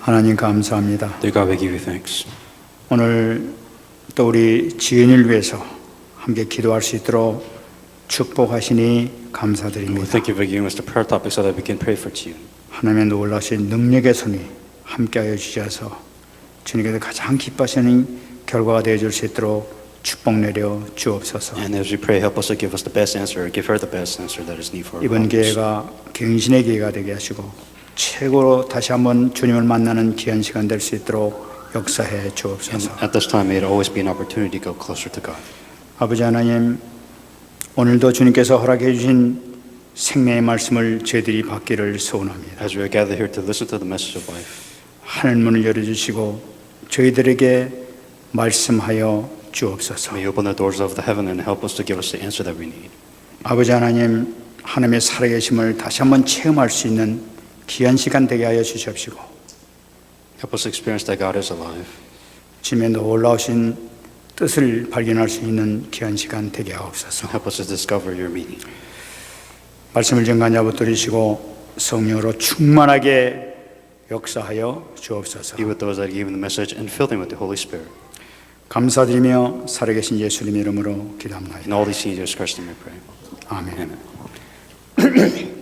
하나님 감사합니다. Dear God, we give you thanks. 오늘 또 우리 지은이를 위해서 함께 기도할 수 있도록 축복하시니 We 감사드립니다. thank you for giving us the prayer topic so that we can pray for Jiun. 하나님의 놀라신 능력의 손이 함께하여 주셔서 주님께서 가장 기뻐하시는 결과가 되어줄 수 있도록 축복 내려 주옵소서. And as we pray, help us to give us the best answer, give her the best answer that is needed for our 이번 problems. 기회가 갱신의 기회가 되게 하시고 최고로 다시 한번 주님을 만나는 귀한 시간 될 수 있도록 역사해 And 주옵소서. at this time, may it always be an opportunity to go closer to God. 아버지 하나님, 오늘도 주님께서 허락해 주신 생명의 말씀을 저희들이 받기를 소원합니다. As we are gathered here to listen to the message of life, 하늘 문을 열어주시고 저희들에게 말씀하여 주옵소서. may you open the doors of the heaven and help us to give us the answer that we need. 아버지 하나님, 하나님의 살아계심을 다시 한번 체험할 수 있는 귀한 시간 되게 하여 주시옵시고 Help us experience that God is alive. 주님의 놀라우신 뜻을 발견할 수 있는 귀한 시간 되게 하옵소서. Help us to discover your meaning. 말씀을 증거하냐 붙들이시고 성령으로 충만하게 역사하여 주옵소서. Be with those that gave the message and fill them with the Holy Spirit. 감사드리며 살아계신 예수님 이름으로 기도합니다. In all these things, Jesus Christ, we pray. 아멘. Amen.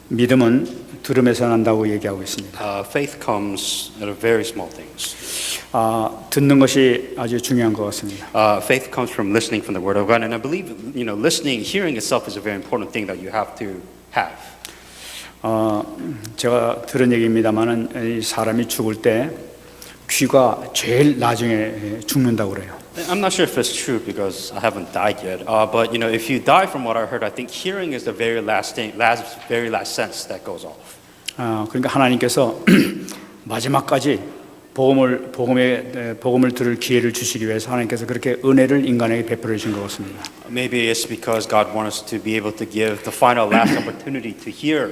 믿음은 들음에서 난다고 얘기하고 있습니다. Faith comes out of very small things. 듣는 것이 아주 중요한 것 같습니다. Faith comes from listening from the Word of God, and I believe, listening, hearing itself is a very important thing that you have to have. 제가 들은 얘기입니다만은 이 사람이 죽을 때 귀가 제일 나중에 죽는다고 그래요. I'm not sure if it's true because I haven't died yet. But if you die, from what I heard, I think hearing is the very last thing, very last sense that goes off. 그러니까 하나님께서 마지막까지 복음을 들을 기회를 주시기 위해서 하나님께서 그렇게 은혜를 인간에게 베풀어 주신 것 같습니다. Maybe it's because God wants us to be able to give the final last opportunity to hear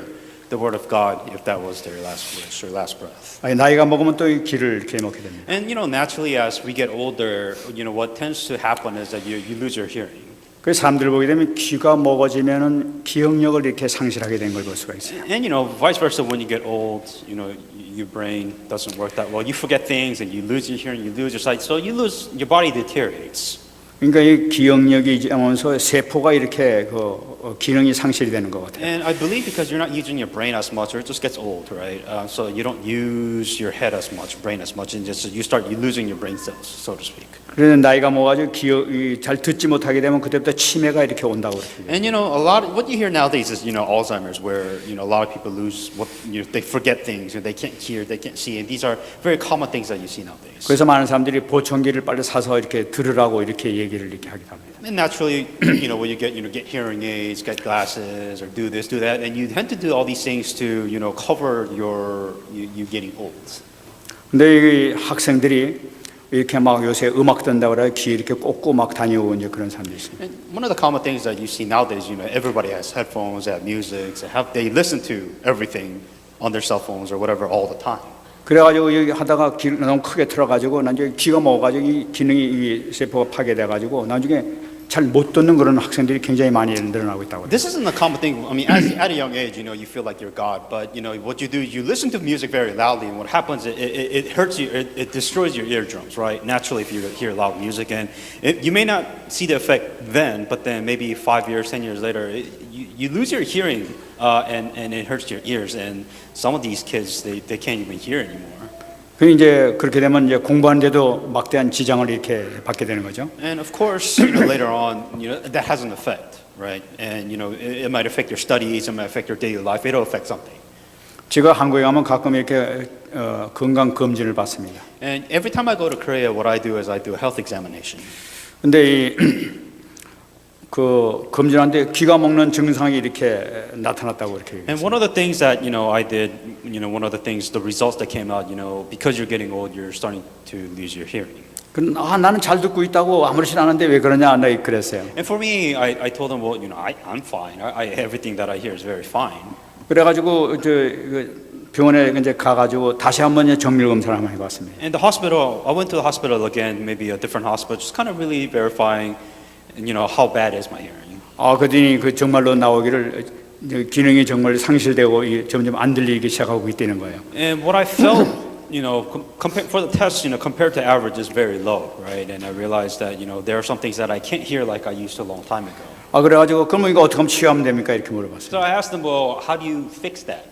the word of God, if that was their last wish or last breath. 나이가 먹으면 또 이 귀를 이렇게 먹게 됩니다. And naturally, as we get older, what tends to happen is that you lose your hearing. 그래서 사람들 보게 되면 귀가 먹어지면은 기억력을 이렇게 상실하게 된 걸 볼 수가 있어요. And vice versa, when you get old, your brain doesn't work that well. You forget things, and you lose your hearing, you lose your sight, so your body deteriorates. 그러니까 이 기억력이 이제 오면서 세포가 이렇게 기능이 상실이 되는 것 같아요. And I believe because you're not using your brain as much, or it just gets old, right? So you don't use your head as much, brain as much, and just you start losing your brain cells, so to speak. 그래서 나이가 먹어가지고 기억이 잘 듣지 못하게 되면 그때부터 치매가 이렇게 온다고 그래요. And a lot of, what you hear nowadays is Alzheimer's, where a lot of people lose what they forget things, or they can't hear, they can't see, and these are very common things that you see nowadays. 그래서 많은 사람들이 보청기를 빨리 사서 이렇게 들으라고 이렇게 얘기를 이렇게 하기도 합니다. And naturally, when you get hearing aids, get glasses, or do this, do that, and you tend to do all these things to cover you getting old. 근데 이 학생들이 이렇게 막 요새 음악 듣는다고 그래 귀 이렇게 꽂고 막 다니고 이제 그런 사람들이 있어요. And one of the common things that you see nowadays, everybody has headphones, they have music, they listen to everything on their cell phones or whatever all the time. 그래가지고 여기 하다가 귀 너무 크게 틀어가지고 나중에 귀가 먹어가지고 이 기능이 이 세포가 파괴돼가지고 나중에 잘 못 듣는 그런 학생들이 굉장히 많이 늘어나고 있다고. This isn't a common thing. I mean, at a young age, you feel like you're God, but what you do, you listen to music very loudly, and what happens, it hurts you, it destroys your eardrums, right? Naturally, if you hear loud music, and you may not see the effect then, but then maybe 5 years, 10 years later, you lose your hearing, and it hurts your ears, and some of these kids, they can't even hear anymore. 그 이제 그렇게 되면 이제 공부하는데도 막대한 지장을 이렇게 받게 되는 거죠. And of course, later on, that has an effect, right? And it might affect your studies, it might affect your daily life. It'll affect something. 제가 한국에 가면 가끔 이렇게 건강 검진을 받습니다. And every time I go to Korea, what I do is I do a health examination. 근데 그 검진하는데 귀가 먹는 증상이 이렇게 나타났다고 이렇게. And one of the things that I did, one of the things, the results that came out, because you're getting old, you're starting to lose your hearing. 나는 잘 듣고 있다고 아무렇지도 않은데 왜 그러냐 나 그랬어요. And for me, I told them, well, I'm fine. Everything that I hear is very fine. 그래가지고 병원에 이제 가가지고 다시 한번 정밀 검사를 한번 해봤습니다. And the hospital, I went to the hospital again, maybe a different hospital, just kind of really verifying, how bad is my hearing. 그랬더니 그 정말로 나오기를 이제 기능이 정말 상실되고 점점 안 들리기 시작하고 있다는 거예요. And what I felt, for the test, compared to average is very low, right? And I realized that, there are some things that I can't hear like I used to a long time ago. 그래가지고 그러면 이거 어떻게 하면 치유하면 됩니까? 이렇게 물어봤어요. So I asked them, well, how do you fix that?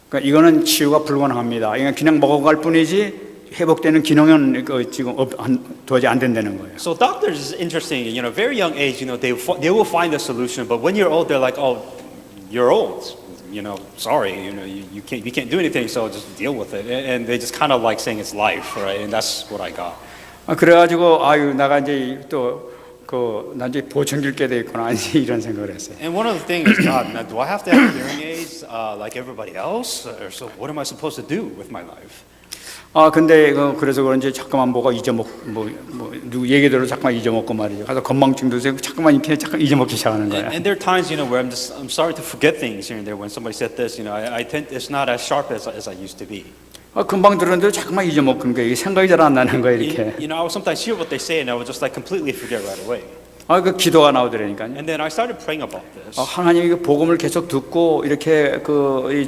그러니까 이거는 치유가 불가능합니다. 이건 그냥 먹어갈 뿐이지 회복되는 기능은 지금 도저히 안 된다는 거예요. So doctors is interesting. Very young age, they will find a solution. But when you're old, they're like, oh, you're old. Sorry, you can't do anything. So just deal with it. And they just kind of like saying it's life, right? And that's what I got. 그래가지고 내가 이제 난 이제 보청길 게 되겠구나 이런 생각을 했어요. And one of the things is, God, now, do I have to have hearing aids like everybody else? Or so what am I supposed to do with my life? 근데 그래서 그런지 자꾸만 뭐가 누구 얘기 들어 자꾸만 잊어먹고 말이죠. 가서 건망증도 세고 자꾸만 이렇게 잊어먹기 시작하는 거야. And there are times, where I'm starting to forget things here and there. When somebody said this, I tend it's not as sharp as I used to be. 금방 들었는데 자꾸만 잊어먹는 거야. 이게 생각이 잘 안 나는 거야 이렇게. I would sometimes hear what they say and I would just like completely forget right away. 그 기도가 나오더라니까요. And then I started praying about this. 하나님 이거 복음을 계속 듣고 이렇게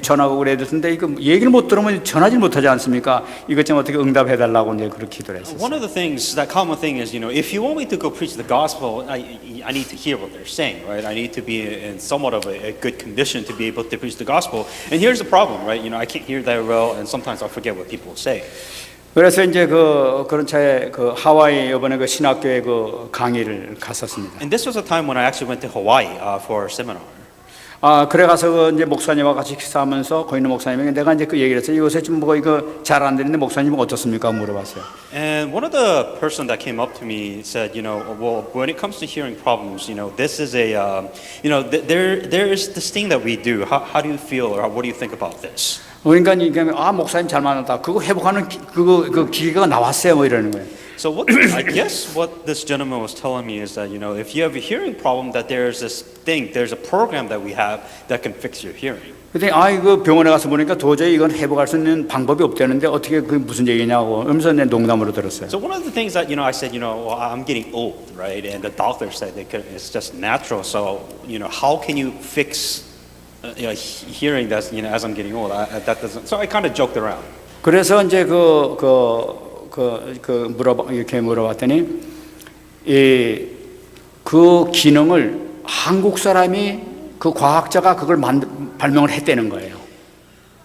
전하고 그래야 되는데 이거 얘기를 못 들으면 전하지 못하지 않습니까? 이것 좀 어떻게 응답해 달라고 이제 그렇게 기도를 했어요. One of the things, that common thing is, if you want me to go preach the gospel, I need to hear what they're saying, right? I need to be in somewhat of a good condition to be able to preach the gospel. And here's the problem, right? I can't hear that well, and sometimes I forget what people say. 그래서 이제 그런 차에 하와이 이번에 신학교에 강의를 갔었습니다. And this was a time when I actually went to Hawaii for a seminar. 그래 가서 이제 목사님과 같이 기사하면서 거기 있는 목사님에게 내가 이제 그 얘기를 했어요. 요새 좀 이거 잘 안 되는데 목사님은 어떻습니까? 물어봤어요. And one of the person that came up to me said, well, when it comes to hearing problems, this is a, there is this thing that we do. How do you feel, or what do you think about this? 그러니까 이게 목사님 잘 만났다. 그거 회복하는 그 기계가 나왔어요. 이러는 거예요. So I guess what this gentleman was telling me is that if you have a hearing problem, that there's a program that we have that can fix your hearing. 근데 이거 병원에 가서 보니까 도저히 이건 회복할 수 있는 방법이 없다는데 어떻게 그게 무슨 얘기냐고 하면서 내 농담으로 들었어요. So one of the things that I said, well, I'm getting old, right? And the doctor said it's just natural. So how can you fix hearing that as I'm getting old? That doesn't. So I kind of joked around. 그래서 이제 이렇게 물어봤더니 그 기능을 한국 사람이 그 과학자가 그걸 발명을 했다는 거예요.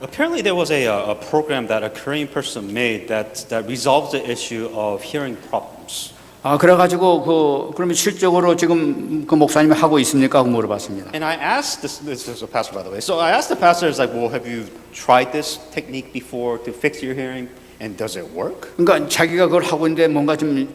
Apparently there was a program that a Korean person made that resolves the issue of hearing problems. 그래가지고 그러면 실적으로 지금 그 목사님이 하고 있습니까? 하고 물어봤습니다. And I asked this is a pastor by the way. So I asked the pastor, like, well, have you tried this technique before to fix your hearing? And does it work? 그러니까 자기가 그걸 하고 있는데 뭔가 좀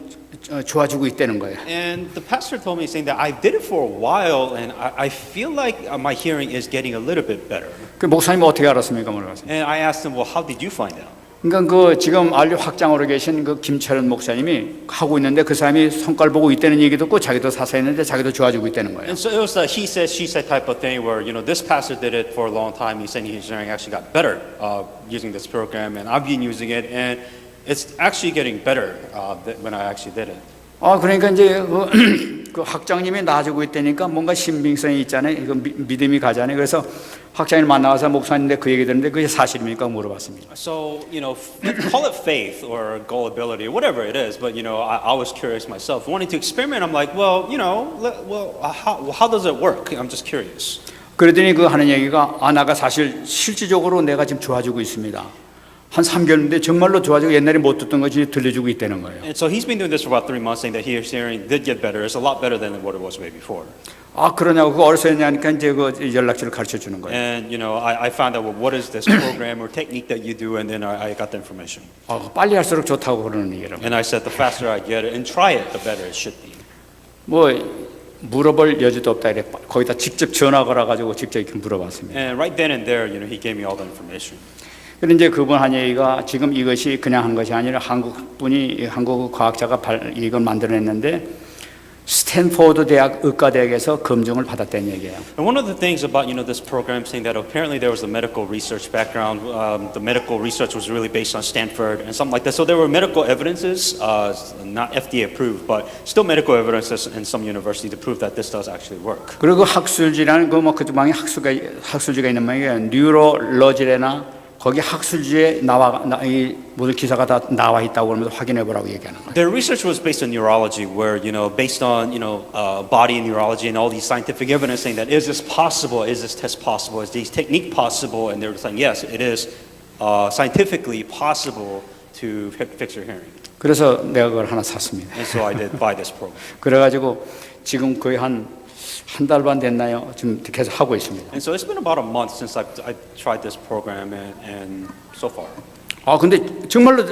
좋아지고 있다는 거예요. And the pastor told me saying that I did it for a while and I feel like my hearing is getting a little bit better. 그 목사님 어떻게 알았습니까? 물어봤어요. And I asked him, well, how did you find out? 그러니까 지금 안료 확장으로 계신 김철현 목사님이 하고 있는데 그 사람이 성과를 보고 있다는 얘기 듣고 자기도 사서 했는데 자기도 좋아지고 있다는 거예요. And so it was the he said she said type of thing where this pastor did it for a long time. He said his hearing actually got better using this program, and I've been using it, and it's actually getting better when I actually did it. 그러니까 이제 그 학장님이 나아지고 있다니까 뭔가 신빙성이 있잖아요. 이거 믿음이 가잖아요. 그래서 학장님 만나서 목사님인데 그 얘기 듣는데 그게 사실입니까? 물어봤습니다. So call it faith or gullibility, whatever it is. But I was curious myself, wanting to experiment. I'm like, well, how does it work? I'm just curious. 그러더니 그 하는 얘기가 나가 사실 실질적으로 내가 지금 좋아지고 있습니다. 한 3개월인데 정말로 좋아지고 옛날에 못 듣던 것이 들려주고 있다는 거예요. And so he's been doing this for about 3 months, saying that his hearing did get better. It's a lot better than what it was way before. 그러냐고 그거 어디서 했냐니까 이제 그 연락처를 가르쳐 주는 거예요. And I found out what is this program or technique that you do, and then I got the information. 빨리 할수록 좋다고 그러는 얘기를. And I said the faster I get it and try it, the better it should be. 물어볼 여지도 없다 이래. 거기다 직접 전화 걸어가지고 직접 이렇게 물어봤습니다. And right then and there, he gave me all the information. 그런데 그분 한 얘기가 지금 이것이 그냥 한 것이 아니라 한국 과학자가 이걸 만들어냈는데 스탠포드 대학 의과대학에서 검증을 받았다는 얘기예요. And one of the things about this program saying that apparently there was a medical research background. The medical research was really based on Stanford and something like that. So there were medical evidences, not FDA approved, but still medical evidences in some university to prove that this does actually work. 그리고 학술지라는 그 방에 학술지가 있는 모양이에요. 뉴로러지레나 거기 학술지에 이 모든 기사가 다 나와 있다고 그러면서 확인해 보라고 얘기하는 거예요. Their research was based on neurology, where based on body neurology and all these scientific evidence saying that is this possible, is this test possible, is this technique possible, and they were saying yes, it is scientifically possible to fix your hearing. 그래서 내가 그걸 하나 샀습니다. And so I did buy this program. 그래가지고 지금 거의 한 달 반 됐나요? 지금 계속 하고 있습니다. And so it's been about a month since I tried this program, and so far. 아 근데 정말로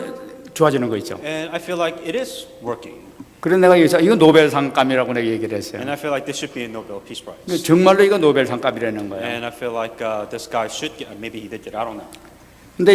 좋아지는 거 있죠. And I feel like it is working. 그래서 내가 여기서 이거 노벨상감이라고 내가 얘기를 했어요. And I feel like this should be a Nobel Peace Prize. 정말로 이거 노벨상감이라는 거예요. And I feel like this guy should get, maybe he did get, I don't know. 근데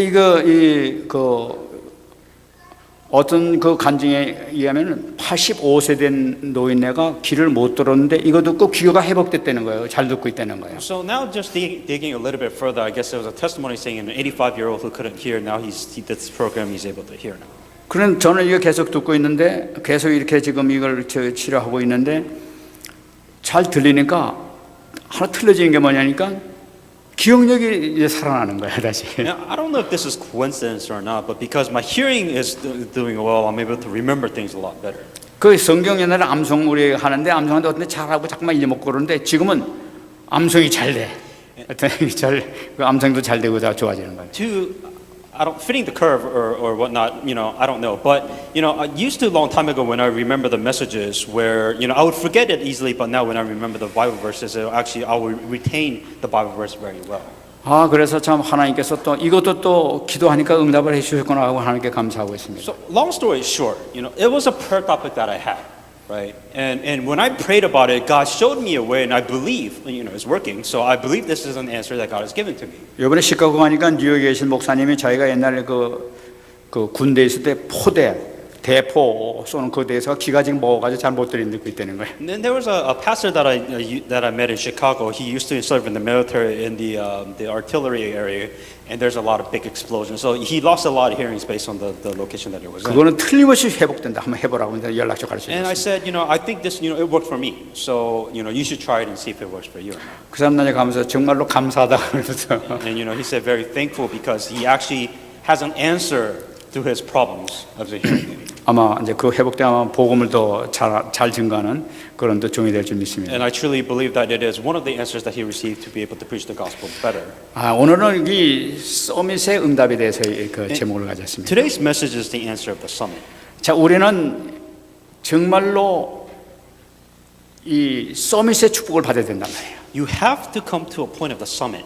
어떤 그 간증에 의하면 85세 된 노인네가 귀를 못 들었는데 이거 듣고 귀가 회복됐다는 거예요. 잘 듣고 있다는 거예요. So now just digging a little bit further, I guess there was a testimony saying an 85-year-old who couldn't hear, now he did this program, he's able to hear now. 그런 저는 이거 계속 듣고 있는데 계속 이렇게 지금 이걸 치료하고 있는데 잘 들리니까 하나 틀려지는 게 뭐냐니까 기억력이 이제 살아나는 거야 다시. Now, I don't know if this is coincidence or not, but because my hearing is doing well, I'm able to remember things a lot better. 그 성경 옛날에 암송 우리 하는데 암송하는데 어떤 데 잘하고 자꾸만 잊어먹고 그러는데 지금은 암송이 잘 돼. 그 암송도 잘 되고 다 좋아지는 거예요. Fitting the curve or whatnot, I don't know. But, I used to a long time ago when I remember the messages where, I would forget it easily, but now when I remember the Bible verses, I will retain the Bible verse very well. 아, 그래서 참 하나님께서 또 이것도 또 기도하니까 응답을 해 주셨구나 하고 하나님께 감사하고 있습니다. So, long story short, it was a prayer topic that I had. Right, and when I prayed about it, God showed me a way, and I believe, it's working. So I believe this is an answer that God has given to me. 이번에 시카고 가니까 뉴욕에 계신 목사님이 자기가 옛날에 그 군대에 있을 때 대포 쏘는 그 대에서 기가 지금 먹어가지고 잘 못 듣고 있다는 거예요. And then there was a pastor that I met in Chicago. He used to serve in the military in the artillery area, and there's a lot of big explosions. So he lost a lot of hearing based on the location that it was in. 그거는 틀림없이 회복된다. 한번 해보라고 연락처 가르쳐 And I 줬어요. said, I think this, it worked for me. So, you should try it and see if it works for you. 그 사람 나중에 가면서 정말로 감사하다 그러면서. And he said very thankful because he actually has an answer to his problems of the hearing. 아마 이제 그 회복되면 복음을 더 잘 증가하는 그런 또 종이 될 줄 믿습니다. And I truly believe that it is one of the answers that he received to be able to preach the gospel better. 아, 오늘은 이 서밋의 응답에 대해서 그 제목을 가졌습니다. Today's message is the answer of the summit. 자, 우리는 정말로 이 서밋의 축복을 받아야 된단 말이에요. You have to come to a point of the summit,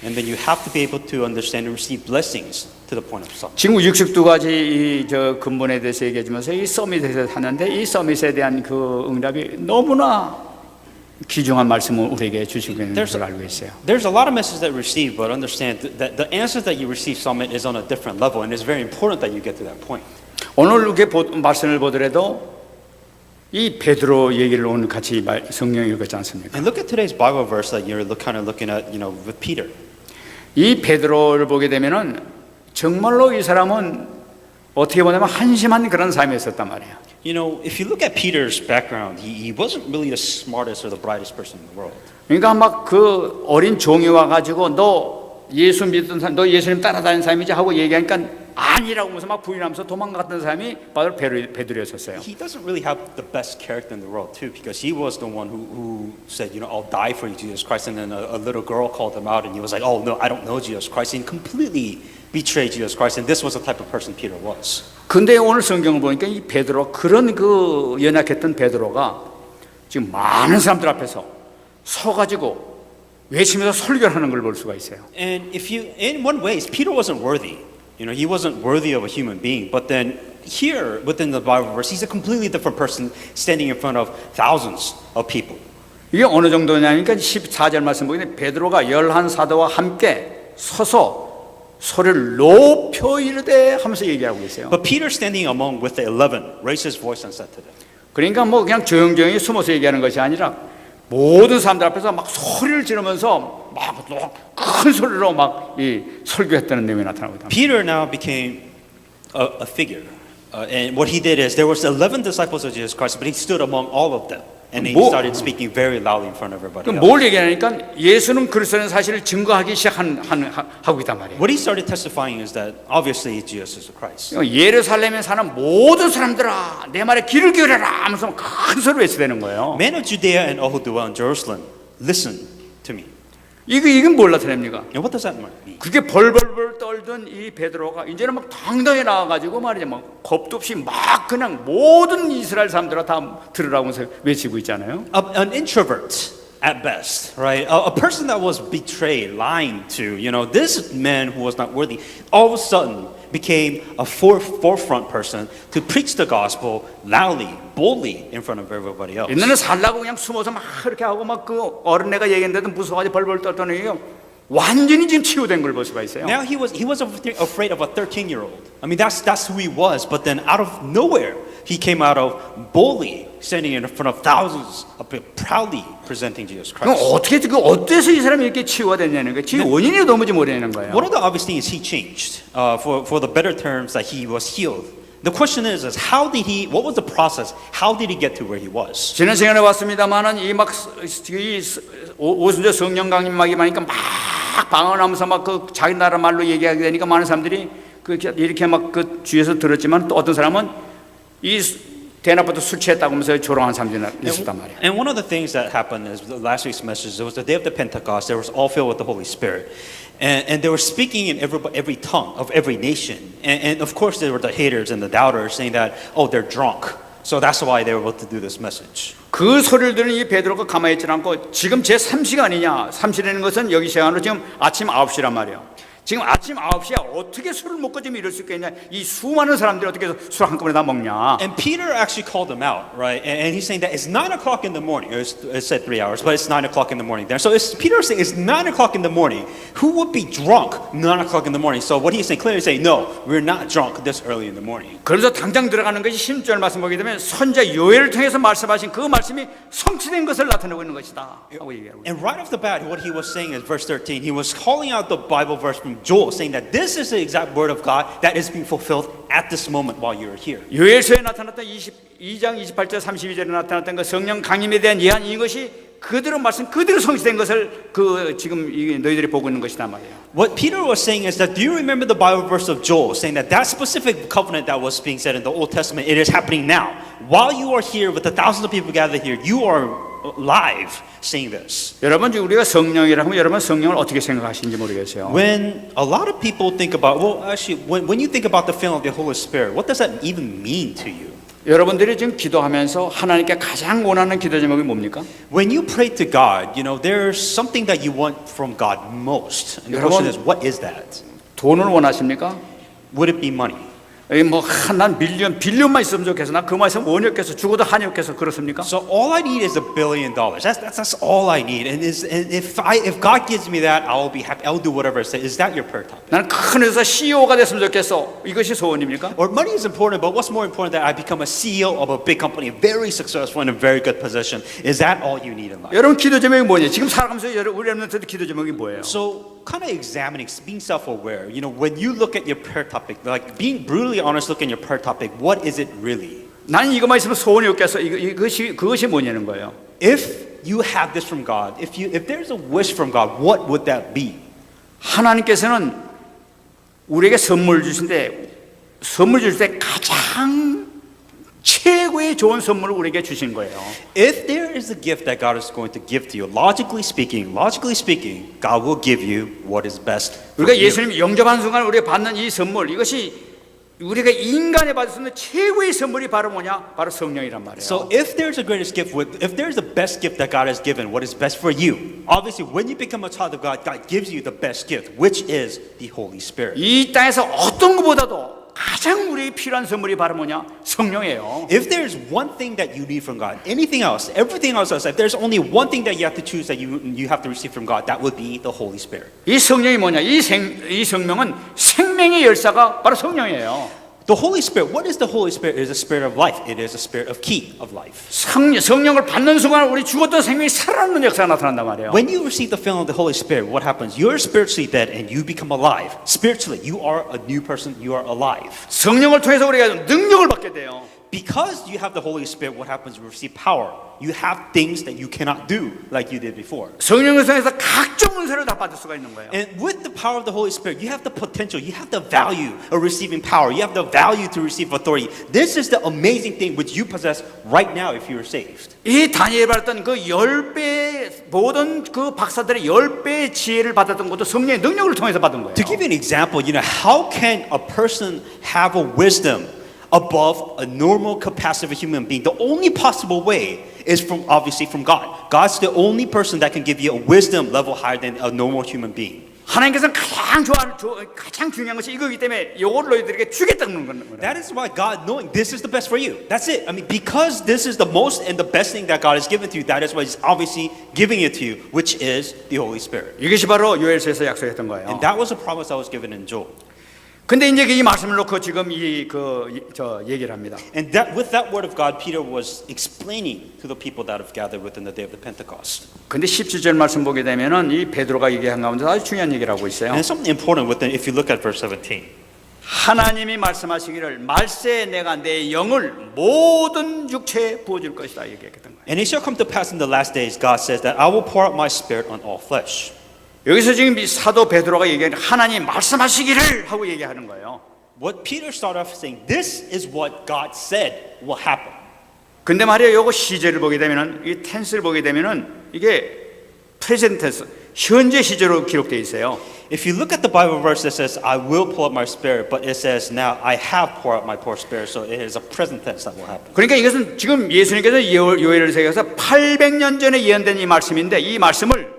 and then you have to be able to understand and receive blessings to the point of summit. 지금 62가지 저 근본에 대해서 얘기해주면서 이 서밋에 대해서 하는데 이 서밋에 대한 그 응답이 너무나 귀중한 말씀을 우리에게 주시고 있는 것을 알고 있어요. There's a lot of messages that we receive, but understand that the answers that you receive summit is on a different level, and it's very important that you get to that point. 오늘 이렇게 말씀을 보더라도 이 베드로 얘기를 오늘 같이 성경 읽었지 않습니까? And look at today's Bible verse that you're kind of looking at, with Peter. 이 베드로를 보게 되면은 정말로 이 사람은 어떻게 보면 한심한 그런 삶이 있었단 말이에요. If you look at Peter's background, he wasn't really the smartest or the brightest person in the world. 그러니까 막 그 어린 종이 와가지고 너 예수 믿던 사람, 너 예수님 따라다니는 사람이지 하고 얘기하니까 아니라고 하면서 막 부인하면서 도망갔던 사람이 바로 베드로였었어요. He doesn't really have the best character in the world too, because he was the one who said, I'll die for you, Jesus Christ. And then a little girl called him out, and he was like, oh no, I don't know Jesus Christ, and completely betrayed Jesus Christ. And this was the type of person Peter was. 근데 오늘 성경을 보니까 이 베드로 그런 그 연약했던 베드로가 지금 많은 사람들 앞에서 서가지고 외치면서 설교를 하는 걸 볼 수가 있어요. And in one way, Peter wasn't worthy. He wasn't worthy of a human being. But then here, within the Bible verse, he's a completely different person standing in front of thousands of people. 이게 어느 정도냐니까 14절 말씀 보니까 베드로가 11사도와 함께 서서 소리를 높여 이르되 하면서 얘기하고 있어요. But Peter standing among with the 11 raised his voice and said to them. 그러니까 뭐 그냥 조용조용히 숨어서 얘기하는 것이 아니라 모든 사람들 앞에서 막 소리를 지르면서 막 큰 소리로 막 이 설교했다는 내용이 나타나고 있다. Peter now became a figure. And what he did is there was 11 disciples of Jesus Christ, but he stood among all of them. And he started speaking very loudly in front of everybody else. 뭘 얘기하니까 예수는 그리스도라는 사실을 증거하기 하고 있단 말이에요. What he started testifying is that obviously Jesus is the Christ. 예루살렘에 사는 모든 사람들아 내 말에 귀를 기울여라 하면서 큰 소리로 외치되는 거예요. Men of Judea and all who dwell in Jerusalem, listen to me. 이건 뭘 나타냅니까? And what does that mean? 그게 벌벌벌 떨던 이 베드로가 이제는 막 당당히 나와가지고 말이죠, 막 겁도 없이 막 그냥 모든 이스라엘 사람들아 다 들으라고 해서 외치고 있잖아요. An introvert at best, right? A person that was betrayed, lying to, this man who was not worthy, all of a sudden became a forefront person to preach the gospel loudly, boldly in front of everybody else. 옛날에 살라고 그냥 숨어서 막 이렇게 하고 막 그 어린애가 얘기했는데도 무서워가지고 벌벌 떨던 애요. 완전히 지금 치유된 걸 볼 수가 있어요. Now he was afraid of a 13-year-old. I mean that's who he was. But then out of nowhere, he came out of boldly standing in front of thousands, proudly presenting Jesus 그럼 Christ. 어때서 이 사람이 이렇게 치유가 됐냐는 거예요. 지금 원인이 도무지 모르는 거예요. One of the obvious things he changed for the better terms that he was healed. The question is what was the process? How did he get to where he was? 지난 시간에 봤습니다만은 이 오순절 성령 강림하기 하니까 막 방언하면서 막 그 자기 나라 말로 얘기하게 되니까 많은 사람들이 이렇게 막 그 주위에서 들었지만 또 어떤 사람은 이 대낮부터 술 취했다고 하면서 조롱한 사람들이 있었단 말이에요. And one of the things that happened is last week's message. It was the day of the Pentecost. They were all filled with the Holy Spirit, and they were speaking in every tongue of every nation. And of course, there were the haters and the doubters saying that, oh, they're drunk. So that's why they were able to do this message. 그 소리를 들은 이 베드로가 가만히 있지 않고 지금 제 3시간이냐 3시라는 것은 여기 시간으로 지금 아침 9시란 말이에요. 지금 아침 9시에 어떻게 술을 먹고 지금 이럴 수 있겠냐. 이 수많은 사람들이 어떻게 술 한꺼번에 다 먹냐. And Peter actually called them out, right? And he's saying that it's 9 o'clock in the morning. It said 3 hours, but it's 9 o'clock in the morning there. So Peter saying it's 9 o'clock in the morning. Who would be drunk 9 o'clock in the morning? So what he's saying, clearly saying, no, we're not drunk this early in the morning. 그래서 당장 들어가는 것이 16절 말씀 보게 되면 선자 요엘을 통해서 말씀하신 그 말씀이 성취된 것을 나타내고 있는 것이다 하고 얘기하고 있어요. And right off the bat, what he was saying is verse 13. He was calling out the Bible verse from Joel, saying that this is the exact word of God that is being fulfilled at this moment while you're here. 요엘서에 나타났던 22장 28절 32절에 나타났던 그 성령 강림에 대한 예언 이것이 그대로 말씀 그대로 성취된 것을 지금 너희들이 보고 있는 것이다 말이에요. What Peter was saying is that do you remember the Bible verse of Joel saying that specific covenant that was being said in the Old Testament, it is happening now. While you are here with the thousands of people gathered here, you are live saying this. 여러분 우리가 성령이라고 하면 여러분 성령을 어떻게 생각하시는지 모르겠어요. When a lot of people think about, when you think about the feeling of the Holy Spirit, what does that even mean to you? 여러분들이 지금 기도하면서 하나님께 가장 원하는 기도 제목이 뭡니까? When you pray to God, there's something that you want from God most. And the question is, what is that? 돈을 원하십니까? Would it be money? 난 빌리언만 있으면 좋겠어. 난 그만 있으면 원이 없겠어. 죽어도 한이 없겠어. 그렇습니까? So all I need is $1 billion. That's all I need. And if God gives me that, I'll be happy. I'll do whatever it says. Is that your prayer topic? 나는 큰 회사 CEO가 됐으면 좋겠어. 이것이 소원입니까? Or money is important, but what's more important that I become a CEO of a big company, very successful in a very good position. Is that all you need in life? 여러분 기도 제목이 뭐냐? 지금 살아가면서 우리 여러분들도 기도 제목이 뭐예요? So kind of examining, being self-aware. When you look at your prayer topic, like being brutally honest, look at your prayer topic. What is it really? 나는 이것만 있으면 소원이 없겠어. 그것이 뭐냐는 거예요. If you have this from God, if there's a wish from God, what would that be? 하나님께서는 우리에게 선물 주실 때 가장 최고의 좋은 선물을 우리에게 주신 거예요. If there is a gift that God is going to give to you, logically speaking, God will give you what is best for 우리가 you. 예수님 영접하는 순간 우리가 받는 이 선물 이것이 우리가 인간에 받을 수 있는 최고의 선물이 바로 뭐냐? 바로 성령이란 말이에요. So if there's a greatest gift, if there's the best gift that God has given, what is best for you? Obviously, when you become a child of God, God gives you the best gift, which is the Holy Spirit. 이 땅에서 어떤 것보다도 가장 우리에게 필요한 선물이 바로 뭐냐? 성령이에요. If there's one thing that you need from God, anything else, everything else, if there's only one thing that you have to choose that you have to receive from God, that would be the Holy Spirit. 이 성령이 뭐냐? 이 성령은 생명의 열사가 바로 성령이에요. The Holy Spirit, what is the Holy Spirit? It is a spirit of life. It is a spirit of key of life. 성령을 받는 순간 우리 죽었던 생명이 살아나는 역사가 나타난단 말이에요. When you receive the filling of the Holy Spirit, what happens? You're spiritually dead and you become alive. Spiritually, you are a new person. You are alive. 성령을 통해서 우리가 능력을 받게 돼요. Because you have the Holy Spirit, what happens? You receive power. You have things that you cannot do like you did before. 성령을 통해서 각종 은사를 다 받을 수가 있는 거예요. And with the power of the Holy Spirit, you have the potential, you have the value of receiving power, you have the value to receive authority. This is the amazing thing which you possess right now if you are saved. 이 다니엘이 받았던 그 10배 모든 그 박사들의 10배의 지혜를 받았던 것도 성령의 능력을 통해서 받은 거예요. To give you an example, how can a person have a wisdom above a normal capacity of a human being? The only possible way is obviously from God. God's the only person that can give you a wisdom level higher than a normal human being. 하나님께서는 가장 중요한 것이 이거기 때문에 이걸 너희들에게 주겠다는 거예요. That is why God, knowing this is the best for you. That's it. I mean, because this is the most and the best thing that God has given to you, that is why He's obviously giving it to you, which is the Holy Spirit. 이것이 바로 요엘서에서 약속했던 거예요. And that was a promise that was given in Joel. 근데 이제 이 말씀을 놓고 지금 얘기를 합니다. And with that word of God, Peter was explaining to the people that have gathered within the day of the Pentecost. 근데 17절 말씀 보게 되면은 이 베드로가 얘기한 가운데 아주 중요한 얘기를 하고 있어요. And something important within, if you look at verse 17. 하나님이 말씀하시기를 말세에 내가 내 영을 모든 육체에 부어줄 것이다 얘기했던 거예요. And it shall come to pass in the last days, God says, that I will pour out my spirit on all flesh. 여기서 지금 이 사도 베드로가 얘기하는 하나님 말씀하시기를 하고 얘기하는 거예요. What Peter started off saying, this is what God said will happen. 근데 말이에요, 요거 시제를 보게 되면은 이 텐스를 보게 되면은 이게 프레젠트 텐스, 현재 시제로 기록되어 있어요. If you look at the Bible verse that says, I will pour out my spirit, but it says, now I have poured out my poor spirit, so it is a present tense that will happen. 그러니까 이것은 지금 예수님께서 요엘을 새겨서 800년 전에 예언된 이 말씀인데 이 말씀을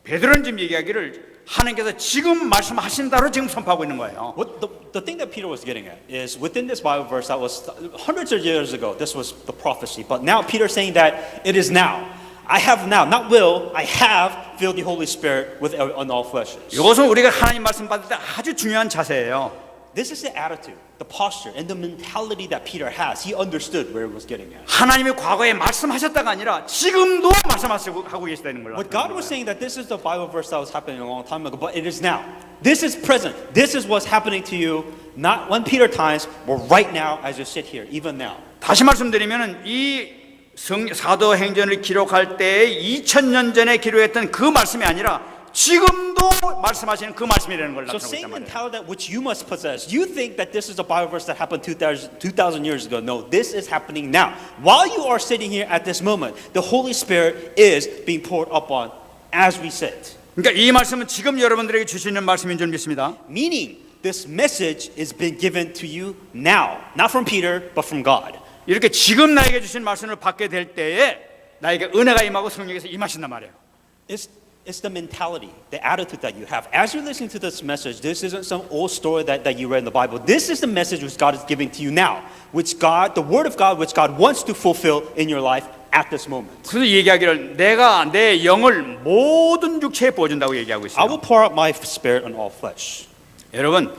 베드로는 지금 얘기하기를 하나님께서 지금 말씀하신다로 지금 선포하고 있는 거예요. What the thing that Peter was getting at is within this Bible verse that was hundreds of years ago, this was the prophecy, but now Peter's saying that it is now. I have now, not will, I have filled the Holy Spirit on all fleshes. 이것은 우리가 하나님 말씀 받을 때 아주 중요한 자세예요. This is the attitude, the posture, and the mentality that Peter has. He understood where it was getting at. 하나님이 과거에 말씀하셨다가 아니라 지금도 말씀하고 계시다는 걸로. What God was saying that this is the Bible verse that was happening a long time ago, but it is now. This is present. This is what's happening to you, not one Peter times, but right now as you sit here, even now. 다시 말씀드리면은 이 사도행전을 기록할 때 2000년 전에 기록했던 그 말씀이 아니라 지금도 말씀하시는 그 말씀이라는 걸 So 나타내고 same 있단 말이에요. mentality that which you must possess. You think that this is a Bible verse that happened 2,000 years ago. No, this is happening now. While you are sitting here at this moment, the Holy Spirit is being poured upon as we sit. 그러니까 이 말씀은 지금 여러분들에게 주시는 말씀인 줄 믿습니다. Meaning, this message is being given to you now. Not from Peter, but from God. 이렇게 지금 나에게 주신 말씀을 받게 될 때에 나에게 은혜가 임하고 성령께서 임하신단 말이에요. It's the mentality, the attitude that you have. As you're listening to this message, this isn't some old story that you read in the Bible. This is the message which God is giving to you now, which God, the Word of God, which God wants to fulfill in your life at this moment. 그래서 얘기하기를 내가 내 영을 모든 육체에 부어준다고 얘기하고 I 있어요. will pour out my spirit on all flesh. 여러분,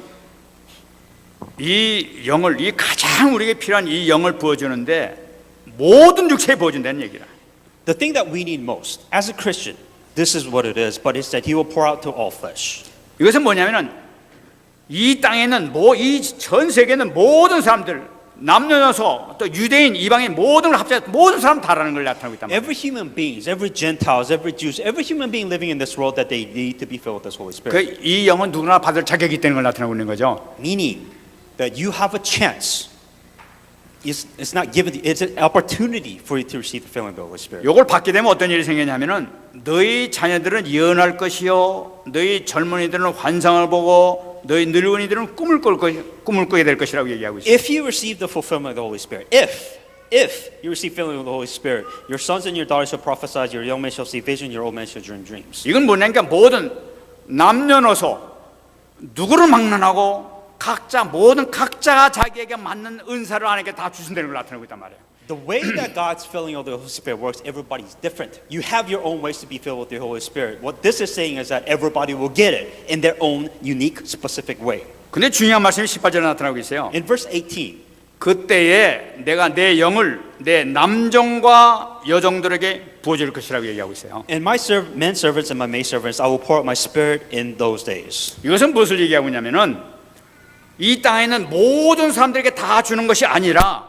이 영을 이 가장 우리에게 필요한 이 영을 부어주는데 모든 육체에 부어준다는 얘기라. The thing that we need most as a Christian, this is what it is, but it's that He will pour out to all flesh. 이것은 뭐냐면은 이 땅에는 이 전 세계는 모든 사람들 남녀노소 또 유대인 이방인 모든 걸 합쳐 모든 사람 다라는 걸 나타내고 있단 말이에요. Every human beings, every Gentiles, every Jews, every human being living in this world that they need to be filled with this Holy Spirit. 이 영은 누구나 받을 자격이 있다는 걸 나타내고 있는 거죠. Meaning that you have a chance. It's not given. It's an opportunity for you to receive the filling of the Holy Spirit. 이걸 받게 되면 어떤 일이 생기냐면은 너희 자녀들은 예언할 것이요, 너희 젊은이들은 환상을 보고, 너희 늙은이들은 꿈을 꾸게 될 것이라고 얘기하고 있어요. If you receive the fulfillment of the Holy Spirit, if you receive filling of the Holy Spirit, your sons and your daughters shall prophesy, your young men shall see vision, your old men shall dream dreams. 이건 뭐냐니까 모든 남녀노소 누구를 막론하고 각자가 자기에게 맞는 은사를 하나님께 다 주신다는 걸 나타내고 있단 말이에요. The way that God's filling of the Holy Spirit works, everybody's different. You have your own ways to be filled with the Holy Spirit. What this is saying is that everybody will get it in their own unique, specific way. 근데 중요한 말씀이 18절에 나타나고 있어요. In verse 18, 그때에 내가 내 영을 내 남종과 여종들에게 부어줄 것이라고 얘기하고 있어요. and my men servants and my maid servants, I will pour out my spirit in those days. 이것은 무엇을 얘기하고 있냐면은 이 땅에 있는 모든 사람들에게 다 주는 것이 아니라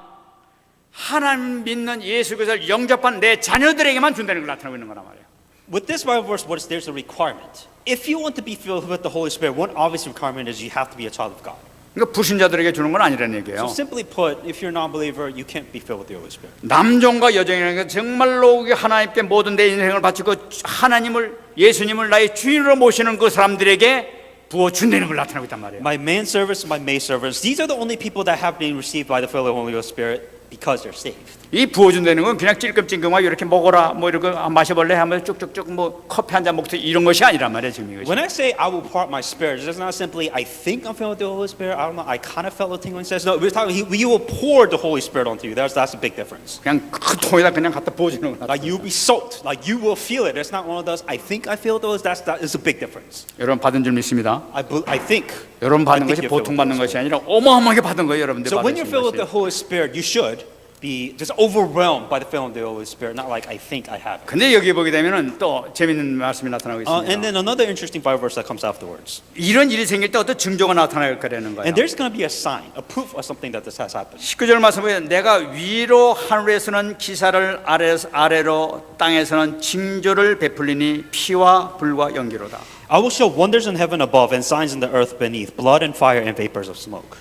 하나님 믿는 예수 그리스도를 영접한 내 자녀들에게만 준다는 걸 나타내고 있는 거란 말이에요. With this Bible verse, what is there's a requirement. If you want to be filled with the Holy Spirit, one obvious requirement is you have to be a child of God. 그러니까 불신자들에게 주는 건 아니라는 얘기예요. So simply put, if you're a non-believer, you can't be filled with the Holy Spirit. 남종과 여종이라는 게 정말로 하나님께 모든 내 인생을 바치고 하나님을 예수님을 나의 주인으로 모시는 그 사람들에게 부어준다는 걸 나타내고 있단 말이에요. My manservants, my maidservants, these are the only people that have been received by the filling of the Holy Spirit because they're saved. 이 부어준다는 건 그냥 찔끔찔끔하고 이렇게 먹어라 뭐 이렇게 마셔볼래 하면 쭉쭉쭉 뭐 커피 한 잔 먹듯 이런 것이 아니란 말이에요 지금 이것이. When I say I will pour out my spirit, it's not simply I think I'm filled with the Holy Spirit. I don't know. I kind of felt a tingling sense. No, we're talking. He will pour the Holy Spirit onto you. That's a big difference. 그냥 그 통에다 그냥 갖다 부어주는 거야. Like you'll be soaked. Like you will feel it. It's not one of those. I think I feel those. That is a big difference. 여러분 받은 줄 믿습니다. I think. 여러분 받는 I 것이 think you're filled 보통 with 받는 the Holy 것이 아니라 어마어마하게 받은 거예요, 여러분들. So when you're 받으신 filled with the 것이. Holy Spirit, you should be just overwhelmed by the filling of the Holy Spirit. Not like I think I have it. 근데 여기 보게 되면은 또 재밌는 말씀이 나타나고 있습니다. And then another interesting Bible verse that comes afterwards. 이런 일이 생길 때 어떤 증조가 나타날 거라는 거예요. And there's going to be a sign, a proof of something that this has happened. 19절 말씀 보면 내가 위로 하늘에서는 기사를 아래로 땅에서는 징조를 베풀리니 피와 불과 연기로다. I will show wonders in heaven above and signs in the earth beneath, blood and fire and vapors of smoke.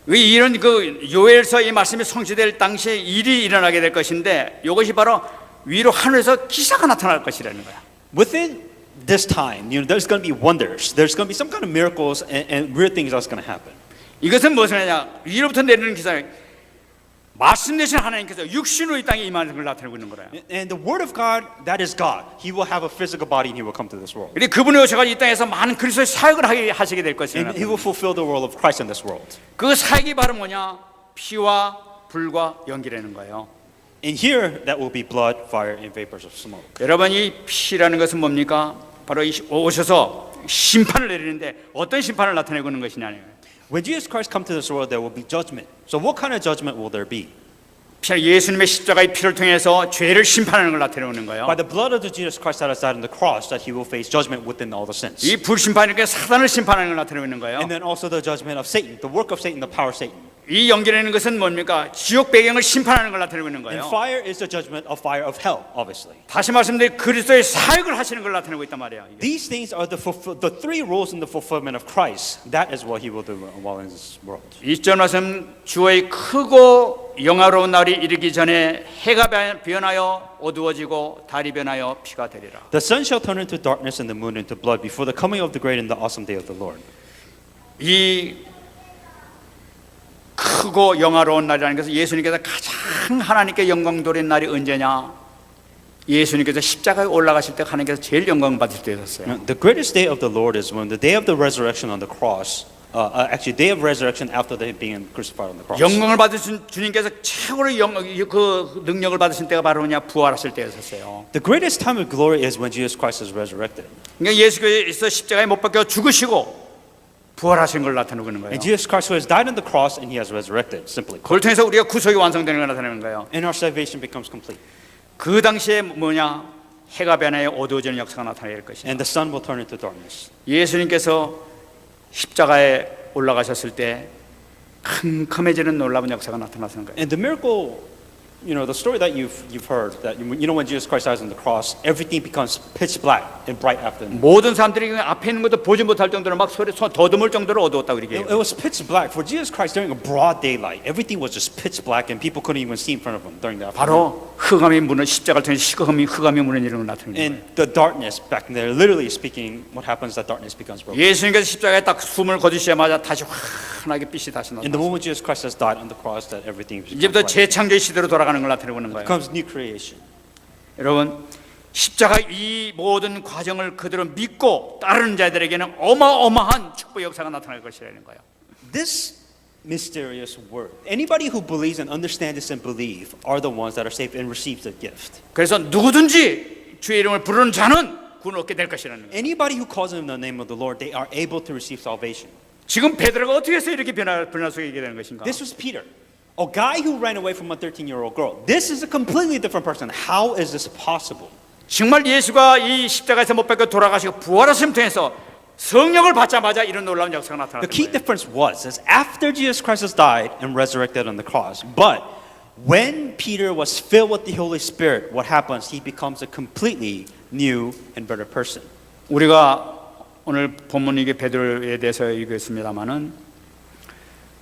이런 그 요엘서 이 말씀이 성취될 당시에 일이 일어나게 될 것인데 이것이 바로 위로 하늘에서 기사가 나타날 것이라는 거야. Within this time, there's going to be wonders. There's going to be some kind of miracles and weird things that's going to happen. 이것은 무슨 하냐? 위로부터 내리는 기사. 말씀 되신 하나님께서 육신으로 이 땅에 임하는 걸 나타내고 있는 거예요. And the word of God, that is God. He will have a physical body and he will come to this world. 그리고 그분이 오셔서 이 땅에서 많은 그리스도의 사역을 하시게 될 것이라. And he will fulfill the role of Christ in this world. 그 사역이 바로 뭐냐? 피와 불과 연기라는 거예요. And here, that will be blood, fire, and vapors of smoke. 여러분 이 피라는 것은 뭡니까? 바로 오셔서 심판을 내리는데 어떤 심판을 나타내고 있는 것이냐는. When Jesus Christ comes to this world, there will be judgment. So what kind of judgment will there be? 예수님의 십자가의 피를 통해서 죄를 심판하는 걸 나타내는 거예요. By the blood of the Jesus Christ that has died on the cross, that he will face judgment within all the sins. 이 불심판이니까 사단을 심판하는 걸 나타내고 있는 거예요. And then also the judgment of Satan, the work of Satan, the power of Satan. 이 연기라는 것은 뭡니까? 지옥 배경을 심판하는 걸 나타내고 있는 And 거예요. fire is the judgment of fire of hell, obviously. 다시 말씀드린 그리스도의 사역을 하시는 걸 나타내고 있단 말이에요. 이게. These things are the three roles in the fulfillment of Christ. That is what he will do while in this world. 20절 말씀 주의 크고 영화로운 날이 이르기 전에 해가 변하여 어두워지고 달이 변하여 피가 되리라. The sun shall turn into darkness and the moon into blood before the coming of the great and the awesome day of the Lord. 이 크고 영화로운 날이라는 것은 예수님께서 가장 하나님께 영광 돌린 날이 언제냐? 예수님께서 십자가에 올라가실 때 하나님께서 제일 영광 받을 때였어요. The greatest day of the Lord is when the day of the resurrection on the cross. Actually, day of resurrection after they being crucified on the cross. 영광을 받으신 주님께서 최고로 그 능력을 받으신 때가 바로 뭐냐? 부활하실 때였었어요. The greatest time of glory is when Jesus Christ is resurrected. 그러니까 예수께서 십자가에 못 박혀 죽으시고 부활하신 걸 나타내고 있는 거예요. And Jesus Christ who has died on the cross and he has resurrected, simply. 그걸 통해서 우리가 구속이 완성되는 걸 나타내는 거예요. And our salvation becomes complete. 그 당시에 뭐냐? 해가 변하여 어두워지는 역사가 나타날 것이다. And the sun will turn into darkness. 예수님께서 십자가에 올라가셨을 때 캄캄해지는 놀라운 역사가 나타나는 거예요. And the miracle, the story that you've heard, that when Jesus Christ dies on the cross, everything becomes pitch black and bright after. 모든 사람들이 앞에 있는 것도 보지 못할 정도로 막 소리 더듬을 정도로 어두웠다 그러게. It was pitch black for Jesus Christ during a broad daylight. Everything was just pitch black, and people couldn't even see in front of him during that. 바로 흑암이 무너 십자가를 통해 흑암이 무너지는 걸 나타내는 거예요. And the darkness back there, literally speaking, what happens? That darkness becomes broken. 예수님께서 십자가에 딱 숨을 거두시자마자 다시 환하게 빛이 다시 In the 나타나. moment Jesus Christ has died on the cross, that everything becomes 이제부터 bright. 재창조의 시대로 돌아가는 걸 나타내고 있는 거예요. Becomes new creation. 여러분 십자가 이 모든 과정을 그대로 믿고 따르는 자들에게는 어마어마한 축복 역사가 나타날 것이라는 거예요. This mysterious word. Anybody who believes and understands this and believe are the ones that are saved and receive the gift. 그래서 누구든지 주의 이름을 부르는 자는 구원을 얻게 될 것이라는 거예요. Anybody who calls in the name of the Lord, they are able to receive salvation. 지금 베드로가 어떻게 해서 이렇게 변화 속에 있게 되는 것인가? This was Peter, a guy who ran away from a 13-year-old girl. This is a completely different person. How is this possible? 정말 예수가 이 십자가에서 못 박혀 돌아가시고 부활하심 통해서 성령을 받자마자 이런 놀라운 역사가 나타났던 The key 거예요. difference was is after Jesus Christ has died and resurrected on the cross, but when Peter was filled with the Holy Spirit, what happens? He becomes a completely new and better person. 우리가 오늘 본문 이게 베드로에 대해서 읽었습니다마는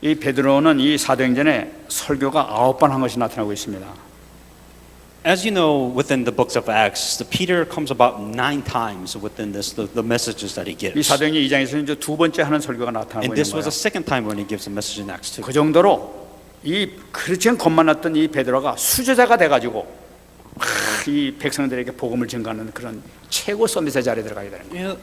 이 베드로는 이 사도행전에 설교가 9번 한 것이 나타나고 있습니다. As you know, within the books of Acts, the Peter comes about 9 times within this, the messages that he 이 gives. 사도행전 2장에서는 이제 두 번째 하는 설교가 나타나고 And 있는 this was 거예요. the second time when he gives a message in Acts 2. 그 정도로 이 크리스천 겁만 났던 이 베드로가 수제자가 돼가지고 이 백성들에게 복음을 증가하는 그런 최고 서밋의 자리에 들어가게 되는 거예요. You know,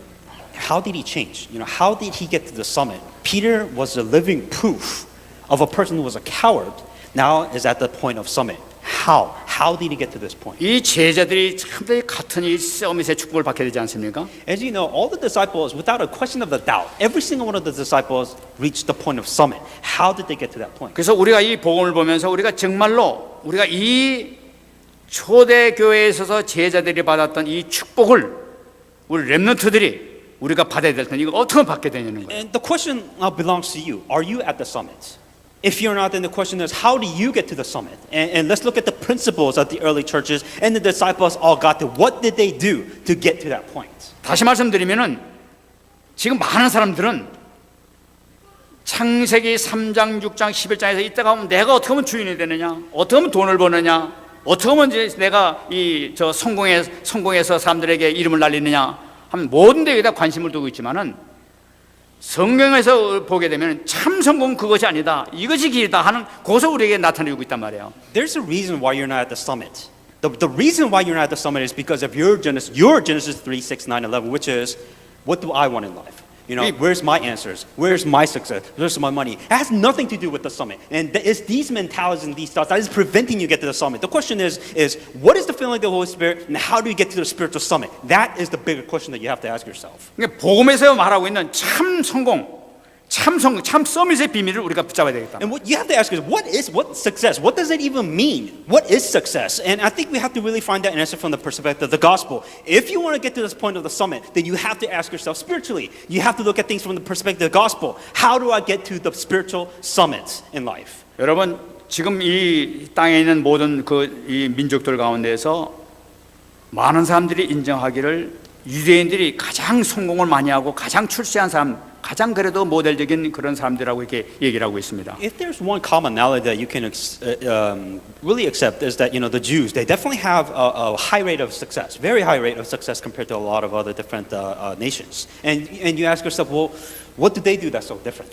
how did he change? You know, how did he get to the summit? Peter was a living proof of a person who was a coward. Now is at the point of summit. How? How did he get to this point? 이 제자들이 참되이 같은 이 서밋의 축복을 받게 되지 않습니까? As you know, all the disciples, without a question of the doubt, every single one of the disciples reached the point of summit. How did they get to that point? 그래서 우리가 이 복음을 보면서 우리가 정말로 우리가 이 초대 교회에 있어서 제자들이 받았던 이 축복을 우리 렘넌트들이 우리가 받아야 될 텐데 이거 어떻게 받게 되냐는 거예요. And the question now belongs to you. Are you at the summit? If you're not, then the question is, how do you get to the summit? And let's look at the principles that the early churches and the disciples all got to. What did they do to get to that point? 다시 말씀드리면은 지금 많은 사람들은 창세기 3장, 6장, 11장에서 이때가 하면 내가 어떻게 하면 주인이 되느냐, 어떻게 하면 돈을 버느냐, 어떻게 하면 이제 내가 이 성공해서 사람들에게 이름을 날리느냐 하면 모든 데에다 관심을 두고 있지만은 성경에서 보게 되면 참 성공은 그것이 아니다, 이것이 길이다 하는 것을 우리에게 나타내고 있단 말이에요. There's a reason why you're not at the summit. The reason why you're not at the summit is because of your Genesis 3, 6, 9, 11, which is, what do I want in life? You know, where's my answers? Where's my success? Where's my money? It has nothing to do with the summit. And it's these mentalities and these thoughts that is preventing you to get to the summit. The question is what is the feeling of the Holy Spirit and how do you get to the spiritual summit? That is the bigger question that you have to ask yourself. 그러니까 복음에서 말하고 있는 참 성공, 참 서밋의 비밀을 우리가 붙잡아야 되겠다. And what you have to ask is, what success? What does it even mean? What is success? And I think we have to really find that answer from the perspective of the gospel. If you want to get to this point of the summit, then you have to ask yourself spiritually. You have to look at things from the perspective of the gospel. How do I get to the spiritual summit in life? 여러분 지금 이 땅에 있는 모든 이 민족들 가운데에서 많은 사람들이 인정하기를 유대인들이 가장 성공을 많이 하고 가장 출세한 사람, 가장 그래도 모델적인 그런 사람들이라고 이렇게 얘기를 하고 있습니다. If there's one commonality that you can really accept is that, you know, the Jews, they definitely have a high rate of success, very high rate of success compared to a lot of other different nations. And you ask yourself, well, what do they do that's so different?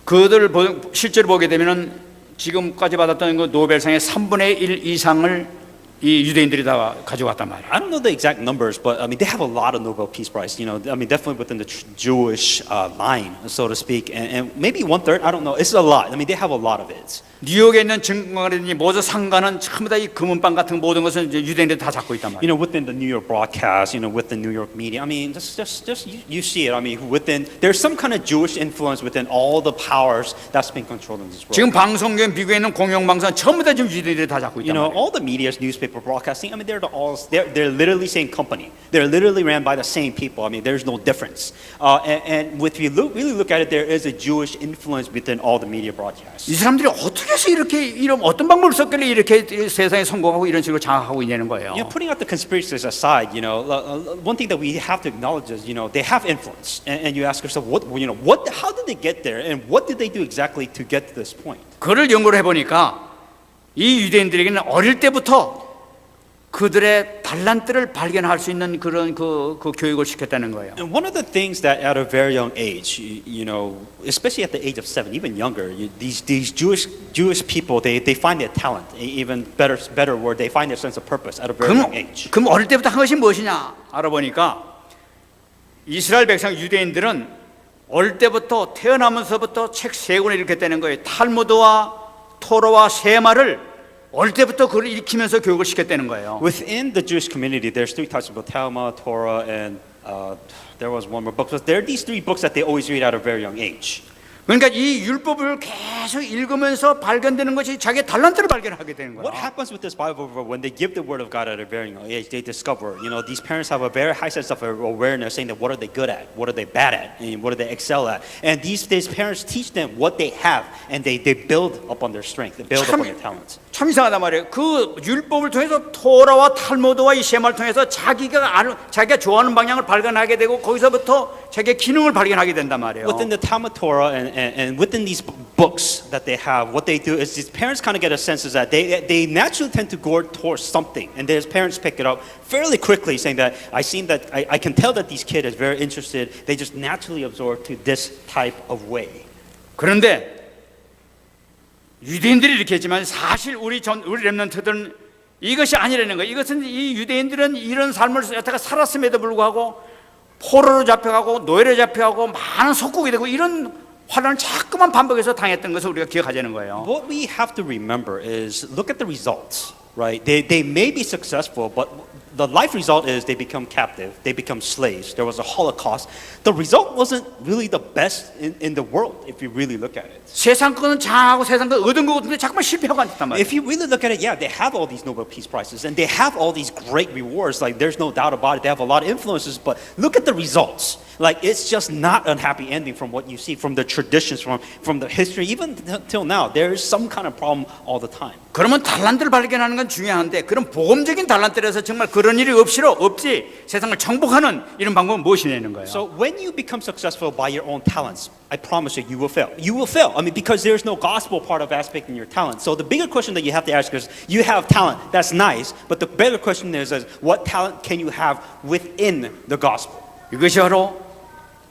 그들을 실제로 보게 되면은 지금까지 받았던 그 노벨상의 3분의 1 이상을 이 유대인들이 다 가져갔단 말이에요. I don't know the exact numbers, but I mean they have a lot of Nobel Peace Prize. You know, I mean definitely within the Jewish line, so to speak, and maybe 1/3. I don't know. It's a lot. I mean they have a lot of it. 뉴욕에 있는 증권이라든지 모든 상가는 전부 다 이 금은방 같은 모든 것은 이제 유대인들이 다 잡고 있단 말이에요. You know, within the New York broadcast, you know, with the New York media. I mean, just you see it. I mean, within there's some kind of Jewish influence within all the powers that's been controlled in this world. 지금 방송계 미국에 있는 공영방송 전부 다 지금 유대인들이 다 잡고 You 있단 know, 말이에요. all the media's newspaper broadcasting. I mean, they're literally same company. They're literally ran by the same people. I mean, there's no difference. And if you really look at it, there is a Jewish influence within all the media broadcasts. 이 사람들이 어떻게 해서 이렇게 이런 어떤 방법을 썼길래 이렇게 세상에 성공하고 이런 식으로 장악하고 있냐는 거예요. You know, putting out the conspiracies aside, you know, one thing that we have to acknowledge is, you know, they have influence, and you ask yourself, how did they get there, and what did they do exactly to get to this point? 그를 연구를 해보니까 이 유대인들에게는 어릴 때부터 그들의 달란트를 발견할 수 있는 그런 그 교육을 시켰다는 거예요. And one of the things that at a very young age, you know, especially at the age of 7, even younger, these Jewish people, they find their talent, even better word, they find their sense of purpose at a very young age. 그럼 어릴 때부터 한 것이 무엇이냐 알아보니까 이스라엘 백성 유대인들은 어릴 때부터 태어나면서부터 책 3권을 읽겠다는 거예요. 탈무드와 토라와 세마를 어릴 때부터 그걸 읽히면서 교육을 시켰다는 거예요. Within the Jewish community, there's 3 types of Talmud, Torah, and there was one more book. So there are these 3 books that they always read at a very young age. 그러니까 이 율법을 계속 읽으면서 발견되는 것이 자기의 달란트를 발견하게 되는 What 거야. happens with this Bible when they give the word of God at a very young age? They discover, these parents have a very high sense of awareness, saying that what are they good at, what are they bad at, and what do they excel at. And these parents teach them what they have, and they build upon their strength, they build upon their talents. 참 이상하단 말이에요. 그 율법을 통해서 토라와 탈무드와 이 셈을 통해서 자기가 좋아하는 방향을 발견하게 되고 거기서부터 자기의 기능을 발견하게 된단 말이에요. Within the Talmud Torah and within these books that they have, what they do is these parents kind of get a sense is that they naturally tend to go towards something, and their parents pick it up fairly quickly, saying that I can tell that these kids is very interested. They just naturally absorb to this type of way. 그런데 유대인들이 이렇게 했지만 사실 우리 렘넌트들은 이것이 아니라는 거예요. 이것은 이 유대인들은 이런 삶을 갖다가 살았음에도 불구하고 포로로 잡혀가고 노예로 잡혀가고 많은 속국이 되고 이런 환란을 자꾸만 반복해서 당했던 것을 우리가 기억하자는 거예요. What we have to remember is look at the results, right? They may be successful, but the life result is they become captive, they become slaves. There was a Holocaust. The result wasn't really the best in the world if you really look at it. 세상 거는 장하고 세상 거 얻은 거 같은데 자꾸만 실패하고 앉았단 말이에요. If you really look at it, yeah, they have all these Nobel Peace Prizes and they have all these great rewards. Like, there's no doubt about it. They have a lot of influences, but look at the results. Like, it's just not a happy ending from what you see, from the traditions, from the history, even till now. There is some kind of problem all the time. 그러면 달란트를 발견하는 건 중요한데 그런 복음적인 달란트라서 정말 그런 일이 없지 세상을 정복하는 이런 방법은 무엇이냐는 거예요. So when you become successful by your own talents, I promise you will fail. You will fail. I mean, because there's no gospel part of aspect in your talent. So the bigger question that you have to ask is, you have talent, that's nice, but the better question is what talent can you have within the gospel? 이것이 바로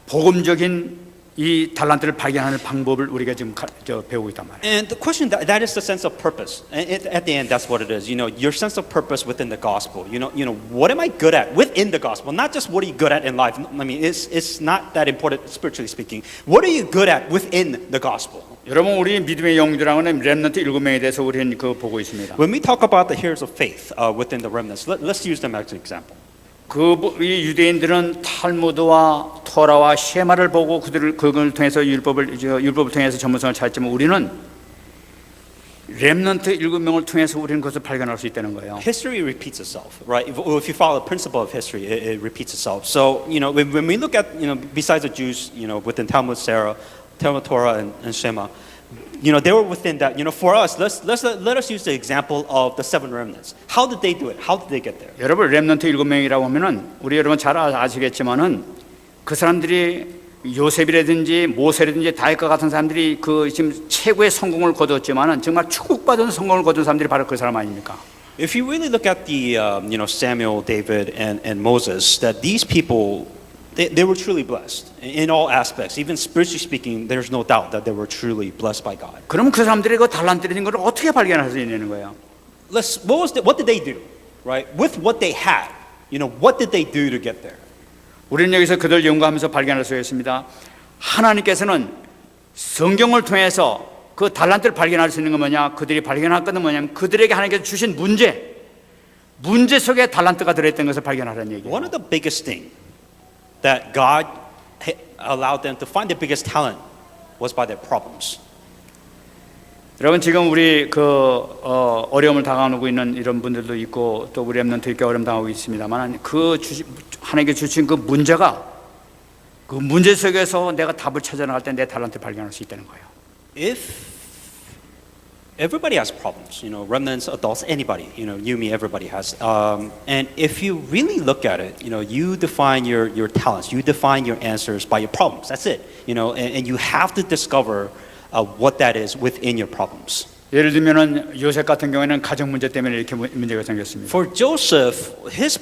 복음적인 이 달란트를 발견하는 방법을 우리가 지금 배우고 있단 말이에요. And the question that is the sense of purpose. And at the end, that's what it is. Your sense of purpose within the gospel. What am I good at within the gospel? Not just what are you good at in life. I mean, it's not that important spiritually speaking. What are you good at within the gospel? 여러분, 우리 믿음의 영웅들하고는 렘넌트 7명에 대해서 우리는 보고 있습니다. When we talk about the heroes of faith within the remnants, let's use them as an example. 이 유대인들은 탈무드와 토라와 쉐마를 보고 그걸 통해서 율법을 통해서 전문성을 찾지만 우리는 렘넌트 7명을 통해서 우리는 그것을 발견할 수 있다는 거예요. History repeats itself, right? If you follow the principle of history, it repeats itself. So, when we look at, besides the Jews, within Talmud Torah and Shema, they were within that. For us, let us use the example of the 7 remnants. How did they do it? How did they get there? 여러분, 렘넌트 7명이라고 하면은 우리 여러분 잘 아시겠지만은 그 사람들이 요셉이라든지 모세라든지 다윗과 같은 사람들이 지금 최고의 성공을 거뒀지만은 정말 축복받은 성공을 거둔 사람들이 바로 그 사람 아닙니까? If you really look at the Samuel, David, and Moses, that these people they were truly blessed in all aspects. Even spiritually speaking, there's no doubt that they were truly blessed by God. 그럼 그 사람들이 그 달란트인 걸 어떻게 발견할 수 있는 거예요? What did they do, right? With what they had, what did they do to get there? 우리는 여기서 그들 연구하면서 발견할 수 있습니다. 하나님께서는 성경을 통해서 그 달란트를 발견할 수 있는 건 뭐냐? 그들이 발견할 것은 뭐냐면 그들에게 하나님께서 주신 문제 속에 달란트가 들어있던 것을 발견하라는 얘기예요. One of the biggest thing that God allowed them to find the biggest talent was by their problems. 여러분, 지금 우리 어려움을 당하고 있는 이런 분들도 있고 또 우리 렘넌트 있게 어려움 당하고 있습니다만 하나님께 주신 그 문제가 그 문제 속에서 내가 답을 찾아 나갈 때 내 달란트를 발견할 수 있다는 거예요. If everybody has problems, remnants, adults, anybody, you, me, everybody has. And if you really look at it, you define your talents, you define your answers by your problems. That's it. And you have to discover what that is within your problems. 예를 들면은 요셉 같은 경우에는 가정 문제 때문에 이렇게 문제가 생겼습니다. For Joseph, his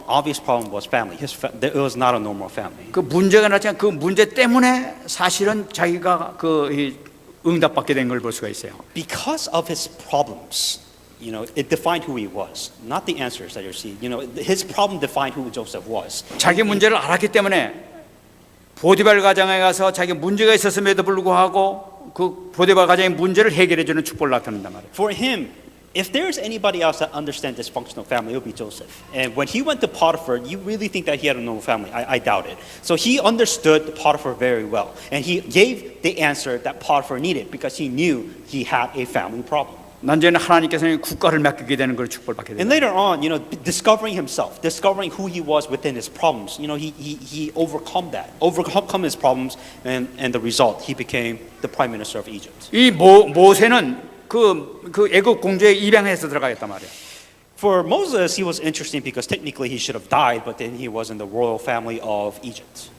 obvious problem was family. It was not a normal family. 그 문제가 났지만 그 문제 때문에 사실은 자기가 응답받게 된 걸 볼 수가 있어요. Because of his problems, it defined who he was, not the answers that you're seeing. His problem defined who Joseph was. 자기 문제를 알았기 때문에 보디발 가정에 가서 자기 문제가 있었음에도 불구하고 그 보디발 가정의 문제를 해결해 주는 축복을 나타낸단 말이에요. For him, if there's anybody else that understands dysfunctional family, it would be Joseph. And when he went to Potiphar, you really think that he had a normal family? I doubt it. So he understood Potiphar very well. And he gave the answer that Potiphar needed because he knew he had a family problem. 난제는 하나님께서는 국가를 맡기게 되는 걸 축복을 받게 And 됩니다. later on, discovering himself, discovering who he was within his problems, he overcome his problems, and the result, he became the prime minister of Egypt. 이 모세는 그 애굽 공주에 입양해서 들어가겠단 말이에요. For Moses, he was interesting because technically he should have died, but then he was in the royal family of Egypt.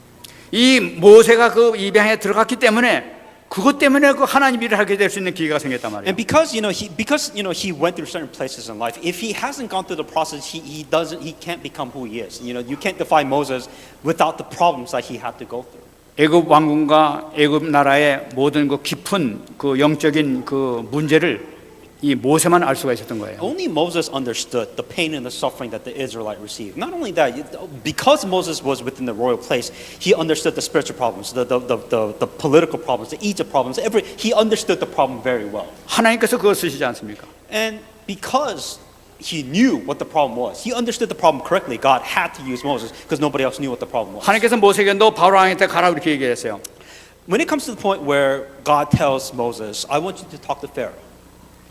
이 모세가 그 입양에 들어갔기 때문에 그것 때문에 그 하나님 일을 하게 될 수 있는 기회가 생겼단 말이에요. And because he went through certain places in life, if he hasn't gone through the process, he can't become who he is. You can't define Moses without the problems that he had to go through. 애굽 왕궁과 애굽 나라의 모든 그 깊은 그 영적인 그 문제를 이 모세만 알 수가 있었던 거예요. Only Moses understood the pain and the suffering that the Israelite received. Not only that, because Moses was within the royal place, he understood the spiritual problems, the political problems, the Egypt problems. He understood the problem very well. 하나님께서 그걸 쓰시지 않습니까? And because he knew what the problem was, he understood the problem correctly. God had to use Moses because nobody else knew what the problem was. 하나님께서 모세에게 너 바로 왕한테 가라 이렇게 얘기했어요. When it comes to the point where God tells Moses, I want you to talk to Pharaoh.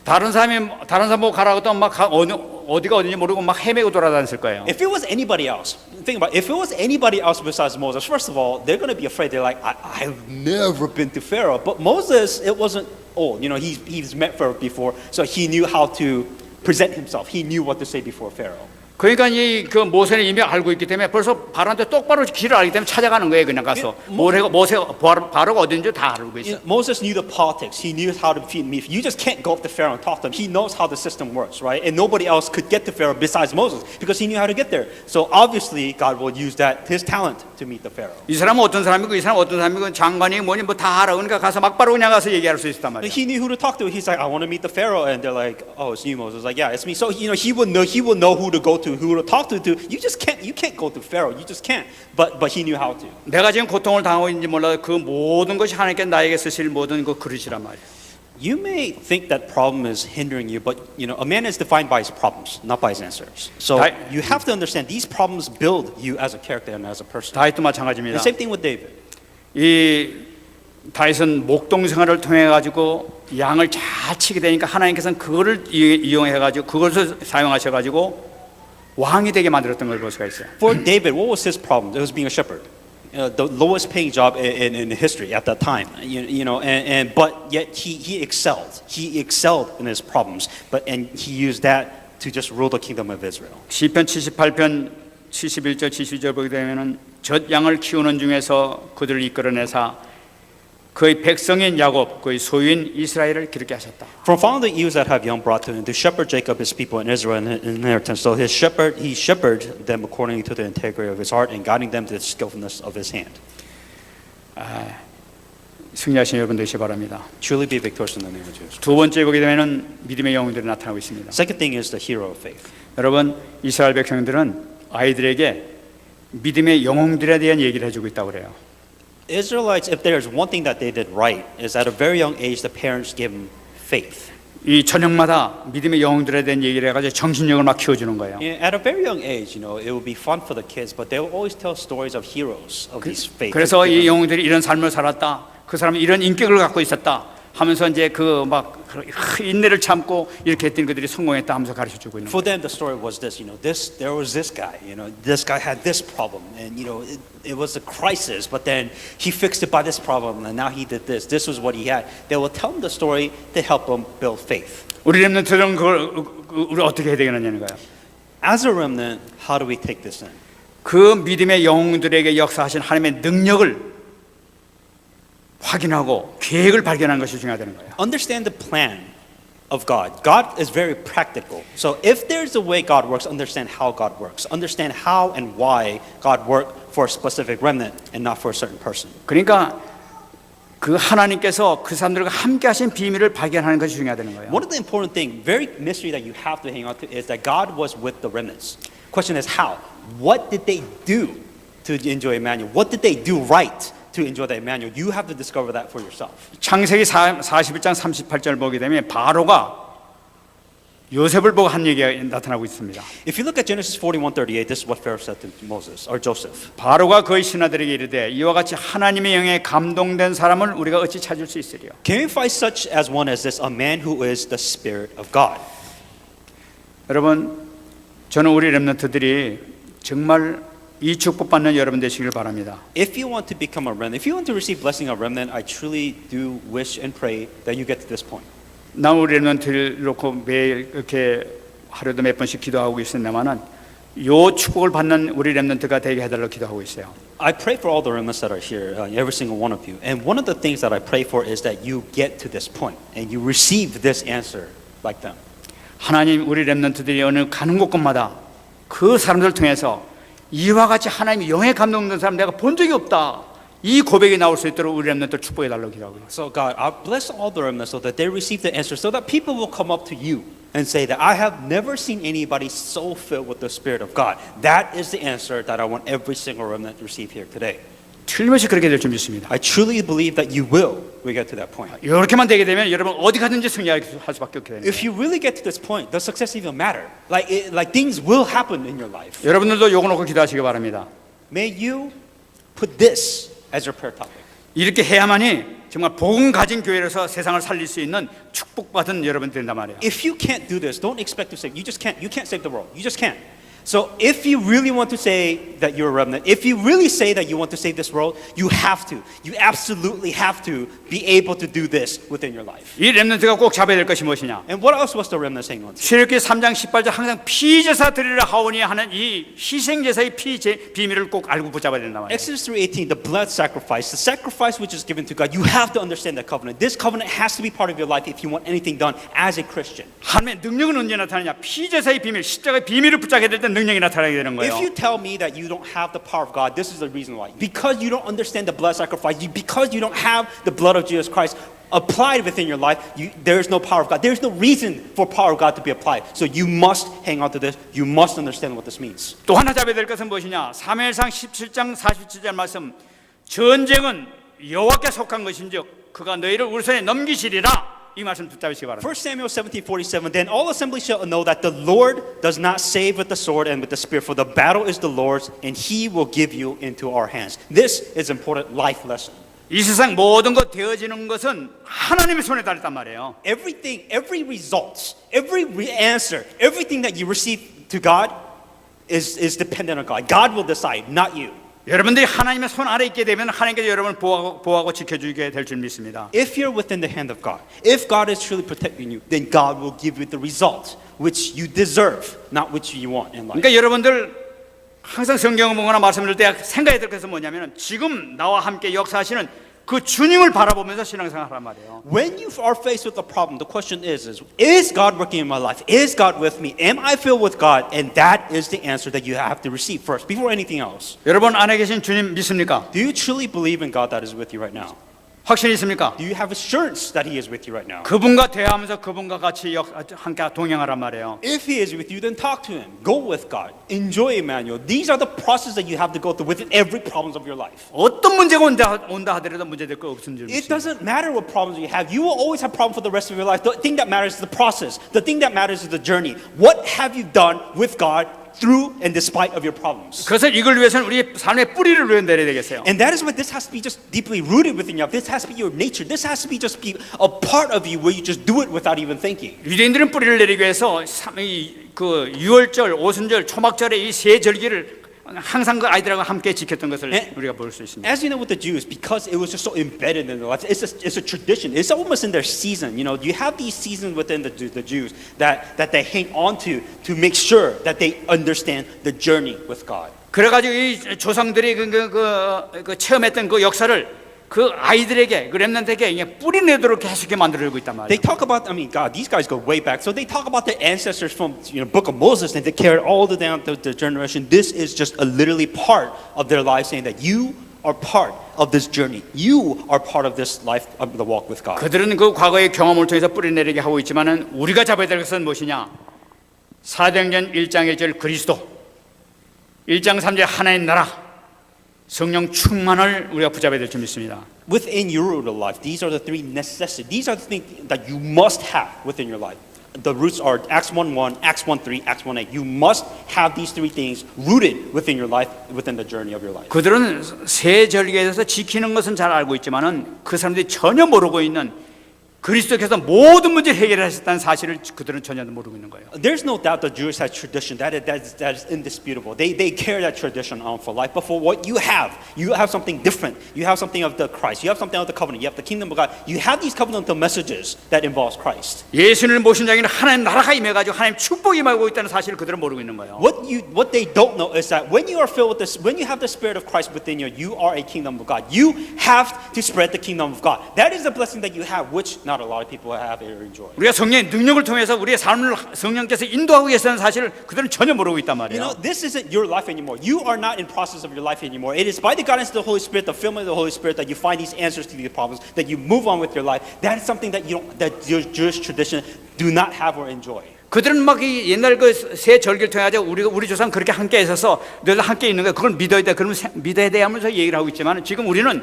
다른 사람 보고 가라고 또 막 어디가 어딘지 모르고 막 헤매고 돌아다녔을 거예요. If it was anybody else, think about it, if it was anybody else besides Moses, first of all, they're going to be afraid. They're like, I've never been to Pharaoh. But Moses, it wasn't old. He's met Pharaoh before, so he knew how to present himself. He knew what to say before Pharaoh. 그러니까 그 모세는 이미 알고 있기 때문에 벌써 바로한테 똑바로 길을 알기 때문에 찾아가는 거예요. 그냥 가서 모세가 바로가 어딘지 다 알고 있어요. Moses knew the politics. He knew how to feed me. You just can't go up to Pharaoh and talk to him. He knows how the system works, right? And nobody else could get to Pharaoh besides Moses because he knew how to get there. So obviously, God will use his talent to meet the Pharaoh. 이 사람은 어떤 사람이고 이 사람은 어떤 사람이고 장관이 뭐니 뭐 다 알아. 그러니까 가서 막바로 그냥 가서 얘기할 수 있단 말이에요. He knew who to talk to. He's like, I want to meet the Pharaoh, and they're like, oh, it's you, Moses. Like, yeah, it's me. So he will know who to go to, who to talk to. You can't go to Pharaoh. You just can't. But he knew how to. 내가 지금 고통을 당하고 있는지 몰라도 그 모든 것이 하나님께 나에게 쓰실 모든 그 그릇이란 말이에요. You may think that problem is hindering you, but a man is defined by his problems, not by his answers. So you have to understand these problems build you as a character and as a person. 다윗도 마찬가지입니다. The same thing with David. 이 다윗은 목동 생활을 통해 가지고 양을 잘 치게 되니까 하나님께서는 그거를 이용해 가지고 그것을 사용하셔 가지고 왕이 되게 만들었던 걸 볼 수가 있어요. For David, what was his problem? It was being a shepherd. The lowest paying job in history at that time. But yet he excelled. He excelled in his problems. And he used that to just rule the kingdom of Israel. 시편 78편 71절 72절 보게 되면은 젖 양을 키우는 중에서 그들을 이끌어내사 그의 백성인 야곱, 그의 소유인 이스라엘을 기르게 하셨다. From following the ewes that have young brought to him, to shepherd Jacob his people and Israel in inheritance. So he shepherded them according to the integrity of his heart and guiding them to the skillfulness of his hand. 승리하신 여러분 되시기 바랍니다. Truly be victorious in the name of Jesus. 두 번째 보게 되면은 믿음의 영웅들이 나타나고 있습니다. Second thing is the hero of faith. 여러분 이스라엘 백성들은 아이들에게 믿음의 영웅들에 대한 얘기를 해주고 있다고 그래요. Israelites, if there's one thing that they did right, is at a very young age the parents give them faith. 이 저녁마다 믿음의 영웅들에 대한 얘기를 해가지고 정신력을 막 키워주는 거예요. At a very young age, it would be fun for the kids, but they will always tell stories of heroes of these faith. 그래서 이 영웅들이 이런 삶을 살았다. 그 사람은 이런 인격을 갖고 있었다. 하면서 이제 그 막 인내를 참고 이렇게 했던 그들이 성공했다 하면서 가르쳐 주고 있는. For them, the story was this. There was this guy. This guy had this problem, and it was a crisis. But then he fixed it by this problem, and now he did this. This was what he had. They will tell them the story to help them build faith. 우리 렘넌트들은 그걸 우리 어떻게 해야 되겠느냐는 거예요. As a remnant, how do we take this in? 그 믿음의 영웅들에게 역사하신 하나님의 능력을 확인하고 계획을 발견하는 것이 중요하다는 거예요. Understand the plan of God. God is very practical. So if there's a way God works, understand how God works. Understand how and why God worked for a specific remnant and not for a certain person. 그러니까 그 하나님께서 그 사람들과 함께 하신 비밀을 발견하는 것이 중요하다는 거예요. One of the important things, very mystery that you have to hang on to is that God was with the remnants. Question is how? What did they do to enjoy Emmanuel? What did they do right to enjoy that Emmanuel? You have to discover that for yourself. 창세기 41장 38절 보게 되면 바로가 요셉을 보고 한 얘기가 나타나고 있습니다. If you look at Genesis 41:38, this is what Pharaoh said to Moses or Joseph. 바로가 그의 신하들에게 이르되 이와 같이 하나님의 영에 감동된 사람을 우리가 어찌 찾을 수 있으리요? Can we find such as one as this, a man who is the Spirit of God? 여러분, 저는 우리 렘넌트들이 정말 이 축복받는 여러분 되시길 바랍니다. If you want to become a remnant, if you want to receive blessing of remnant, I truly do wish and pray that you get to this point. 나 우리 렘넌트를 놓고 매일 이렇게 하루도 몇 번씩 기도하고 있습니다만은 요 축복을 받는 우리 렘넌트가 되게 해달라고 기도하고 있어요. I pray for all the remnants that are here, every single one of you. And one of the things that I pray for is that you get to this point and you receive this answer like them. 하나님 우리 렘넌트들이 어느 가는 곳곳마다 그 사람들을 통해서 이와 같이 하나님이 영에 감동된 사람 내가 본 적이 없다. 이 고백이 나올 수 있도록 우리 렘넌트를 축복해 달라고 기도하고 있어요. So God, I bless all the remnants so that they receive the answer, so that people will come up to you and say that I have never seen anybody so filled with the Spirit of God. That is the answer that I want every single remnant to receive here today. 틀림없이 그렇게 될 줄 믿습니다. I truly believe that you will. We get to that point. 이렇게만 되게 되면 여러분 어디 가든지 승리할 수밖에 없게 됩니다. If you really get to this point, does success even matter? Like things will happen in your life. 여러분들도 요거 놓고 기도하시기 바랍니다. May you put this as your prayer topic. 이렇게 해야만이 정말 복음 가진 교회로서 세상을 살릴 수 있는 축복받은 여러분 된단 말이에요. If you can't do this, don't expect to save. You just can't. You can't save the world. You just can't. So if you really want to say that you're a remnant, if you really say that you want to save this world, you have to. You absolutely have to be able to do this within your life. 이 렘넌트가 꼭 잡아야 될 것이 무엇이냐? And what else was the remnant saying on? 출애굽기 3장 18절 항상 피제사 드리라 하오니 하는 이 희생제사의 비밀을 꼭 알고 붙잡아야 된단 말이에요. Exodus 3:18, the blood sacrifice, the sacrifice which is given to God. You have to understand that covenant. This covenant has to be part of your life if you want anything done as a Christian. 하나님의 능력은 언제 나타나냐? 피제사의 비밀, 십자가의 비밀을 붙잡게 될 때 능력이 나타나게 되는 If 거예요. you tell me that you don't have the power of God, this is the reason why. Because you don't understand the blood sacrifice, because you don't have the blood of Jesus Christ applied within your life, there is no power of God. There is no reason for power of God to be applied. So you must hang on to this. You must understand what this means. 또 하나 잡아야 될 것은 무엇이냐? 사무엘상 17장 47절 말씀. 전쟁은 여호와께 속한 것인즉 그가 너희를 우리 손에 넘기시리라. 이 말씀 붙잡으시기 바랍니다. 1 Samuel 17:47. Then all assembly shall know that the Lord does not save with the sword and with the spear, for the battle is the Lord's, and He will give you into our hands. This is important life lesson. 이 세상 모든 것 되어지는 것은 하나님의 손에 달렸단 말이에요. Everything, every result, every answer, everything that you receive to God is dependent on God. God will decide, not you. 여러분들이 하나님의 손 아래 있게 되면 하나님께서 여러분을 보호하고 지켜주게 될 줄 믿습니다. If you're within the hand of God, if God is truly protecting you, then God will give you the result which you deserve, not which you want in life. 그러니까 여러분들 항상 성경을 보거나 말씀을 들 때 생각해야 될 것은 뭐냐면 지금 나와 함께 역사하시는 그 주님을 바라보면서 신앙생활하란 말이에요. When you are faced with a problem, the question is God working in my life? Is God with me? Am I filled with God? And that is the answer that you have to receive first, before anything else. 여러분 안에 계신 주님 믿습니까? Do you truly believe in God that is with you right now? 확신이 있습니까? Do you have assurance that He is with you right now? 그분과 대화하면서 그분과 같이 함께 동행하란 말이에요. If He is with you, then talk to Him. Go with God. Enjoy Emmanuel. These are the processes that you have to go through with every problems of your life. 어떤 문제가 온다 하더라도 문제될 거 없은 줄 It 믿습니다. doesn't matter what problems you have. You will always have problems for the rest of your life. The thing that matters is the process. The thing that matters is the journey. What have you done with God through and despite of your problems? 그래서 이걸 위해서는 우리 삶의 뿌리를 내려야 되겠어요. And that is why this has to be just deeply rooted within you. This has to be your nature. This has to be just be a part of you where you just do it without even thinking. 유대인들은 뿌리를 내리기 위해서 그 유월절, 오순절, 초막절의 이 세 절기를 항상 그 아이들하고 함께 지켰던 것을 우리가 볼 수 있습니다. As you know with the Jews, because it was just so embedded in their lives, it's a tradition. It's almost in their season. You know, you have these seasons within the Jews that they hang on to make sure that they understand the journey with God. 그래가지고 이 조상들이 그 체험했던 그 역사를 그 아이들에게, 그 렘넌트에게 뿌리 내도록 계속 만들어주고 있단 말이에요. They talk about, God, these guys go way back. So they talk about the ancestors from Book of Moses, and they carry all the down to the generation. This is just a literally part of their life, saying that you are part of this journey. You are part of this life of the walk with God. 그들은 그 과거의 경험을 통해서 뿌리 내리게 하고 있지만은 우리가 잡아야 될 것은 무엇이냐? 사도행전 1장 1절 그리스도, 1장 3절 하나님 나라, 성령 충만을 우리가 붙잡아야 될 줄 믿습니다. Within your life, these are the three necessities. These are the things that you must have within your life. The roots are Acts 1:1, Acts 1:3, Acts 1:8. You must have these three things rooted within your life, within the journey of your life. 그들은 새 절기에 대해서 지키는 것은 잘 알고 있지만은 그 사람들이 전혀 모르고 있는 그리스도께서 모든 문제를 해결하셨다는 사실을 그들은 전혀 모르고 있는 거예요. There's no doubt the Jewish has tradition. That is indisputable. They carry that tradition on for life. But for what you have something different. You have something of the Christ. You have something of the covenant. You have the kingdom of God. You have these covenantal messages that involves Christ. 예수님을 모신 자에게는 하나님 나라가 임해가지고 하나님 축복이 임하고 있다는 사실을 그들은 모르고 있는 거예요. What they don't know is that when you are filled with this, when you have the Spirit of Christ within you, you are a kingdom of God. You have to spread the kingdom of God. That is the blessing that you have, which not a lot of people have or enjoy. 우리가 성령의 능력을 통해서 우리의 삶을 성령께서 인도하고 계시다는 사실을 그들은 전혀 모르고 있단 You 말이에요. know, this isn't your life anymore. You are not in process of your life anymore. It is by the guidance of the Holy Spirit, the filling of the Holy Spirit, that you find these answers to these problems, that you move on with your life. That is something that that your Jewish tradition do not have or enjoy. 그들은 막 이 옛날 그 새 절기를 통해 가지고 우리 조상 그렇게 함께 있어서 늘 함께 있는 거야. 그걸 믿어야 돼. 그러면 믿어야 돼 하면서 얘기를 하고 있지만 지금 우리는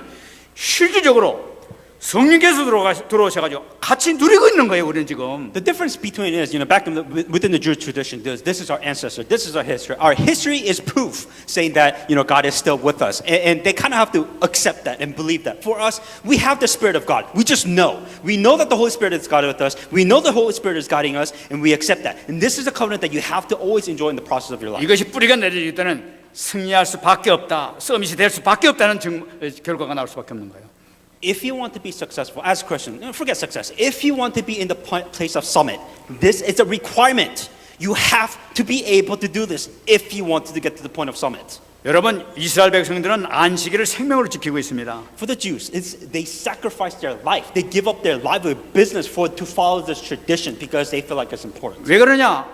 실질적으로 성령께서 들어오셔가지고 같이 누리고 있는 거예요. 우리는 지금. The difference between is, back within the Jewish tradition, this is our ancestor, this is our history. Our history is proof saying that God is still with us, and they kind of have to accept that and believe that. For us, we have the Spirit of God. We just know. We know that the Holy Spirit is God with us. We know the Holy Spirit is guiding us, and we accept that. And this is a covenant that you have to always enjoy in the process of your life. 이것이 뿌리가 내려질 때는 승리할 수밖에 없다. 서밋이 될 수밖에 없다는 결과가 나올 수밖에 없는 거예요. If you want to be successful as a Christian, forget success. If you want to be in the place of summit, this is a requirement. You have to be able to do this if you want to get to the point of summit. 여러분, 이스라엘 백성들은 안식일을 생명으로 지키고 있습니다. For the Jews, they sacrifice their life. They give up their livelihood, business to follow this tradition because they feel like it's important. 왜 그러냐?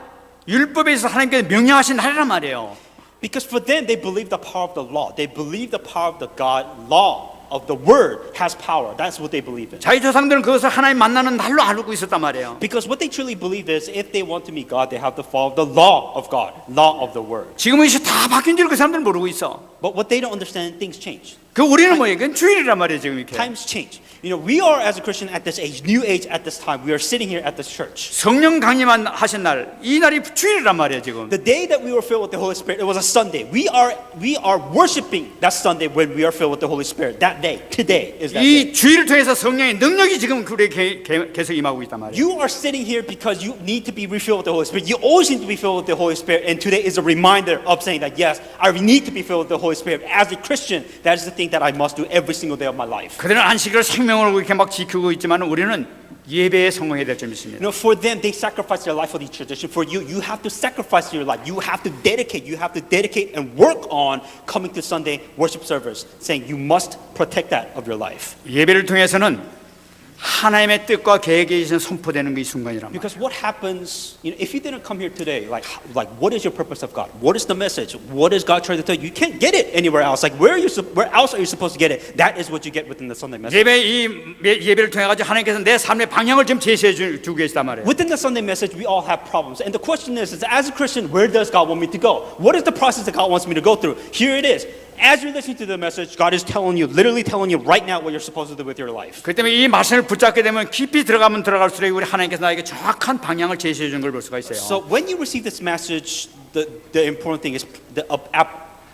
율법에 있어서 하나님께서 명령하신 날이란 말이에요. Because for them, they believe the power of the law. They believe the power of the God law. Of the word has power. That's what they believe in. 자기 조상들은 그것을 하나님 만나는 날로 알고 있었단 말이에요. Because what they truly believe is, if they want to meet God, they have to follow the law of God, law of the word. 지금은 이제 다 바뀐 줄 그 사람들은 모르고 있어. But what they don't understand, things change. 그 우리는 뭐예요? 그건 주일이란 말이에요, 지금 이렇게. Times change. We are as a Christian at this age, new age at this time. We are sitting here at this church. 성령 강림한 하신 날, 이 날이 주일이란 말이에요, 지금. The day that we were filled with the Holy Spirit, it was a Sunday. We are worshiping that Sunday when we are filled with the Holy Spirit. That day, today is that day. 이 주일을 통해서 성령의 능력이 지금 우리에게 계속 임하고 있단 말이에요. You are sitting here because you need to be refilled with the Holy Spirit. You always need to be filled with the Holy Spirit. And today is a reminder of saying that, yes, I need to be filled with the Holy Spirit. As a Christian, that is the thing that I must do every single day of my life. 그들은 안식일을 생명으로 이렇게 막 지키고 있지만 우리는 예배에 성공해야 될 점이 있습니다. For them, they sacrifice their life for the tradition. For you, you have to sacrifice your life. You have to dedicate. You have to dedicate and work on coming to Sunday worship service, saying you must protect that of your life. 예배를 통해서는 하나님의 뜻과 계획이 선포되는 게 이 순간이란 말이에요. Because what happens, if you didn't come here today, like what is your purpose of God? What is the message? What is God trying to tell you? You can't get it anywhere else. Like where else are you supposed to get it? That is what you get within the Sunday message. 예배를 통해 가지고 하나님께서 내 삶의 방향을 지금 제시해 주고 계시단 말이에요. Within the Sunday message, we all have problems, and the question is as a Christian, where does God want me to go? What is the process that God wants me to go through? Here it is. As you're listening to the message, God is telling you, literally telling you right now what you're supposed to do with your life. 그 때문에 이 말씀을 붙잡게 되면 깊이 들어가면 들어갈수록 우리 하나님께서 나에게 정확한 방향을 제시해 주는 걸 볼 수가 있어요. So when you receive this message, the important thing is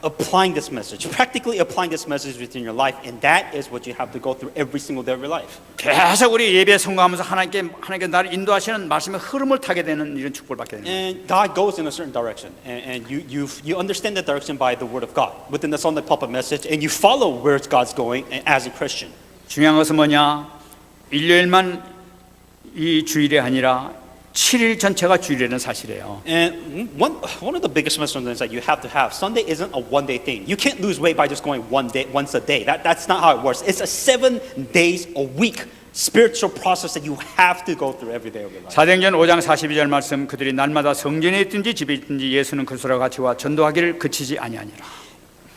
applying this message, practically applying this message within your life, and that is what you have to go through every single day of your life. 계속 우리 예배에 성공하면서 하나님께 나를 인도하시는 말씀의 흐름을 타게 되는 이런 축복을 받게 됩니다. And God goes in a certain direction, and you understand the direction by the Word of God within the Sunday pulpit message, and you follow where God's going as a Christian. 중요한 것은 뭐냐? 일요일만 이 주일이 아니라 7일 전체가 주일이라는 사실이에요. And one of the biggest misunderstandings that you have to have, Sunday isn't a one-day thing. You can't lose weight by just going once a day. That's not how it works. It's a 7 days a week spiritual process that you have to go through every day of your life. 사도행전 5장 42절 말씀 그들이 날마다 성전에 있든지 집에 있든지 예수는 그리스도와 같이 와 전도하기를 그치지 아니하니라.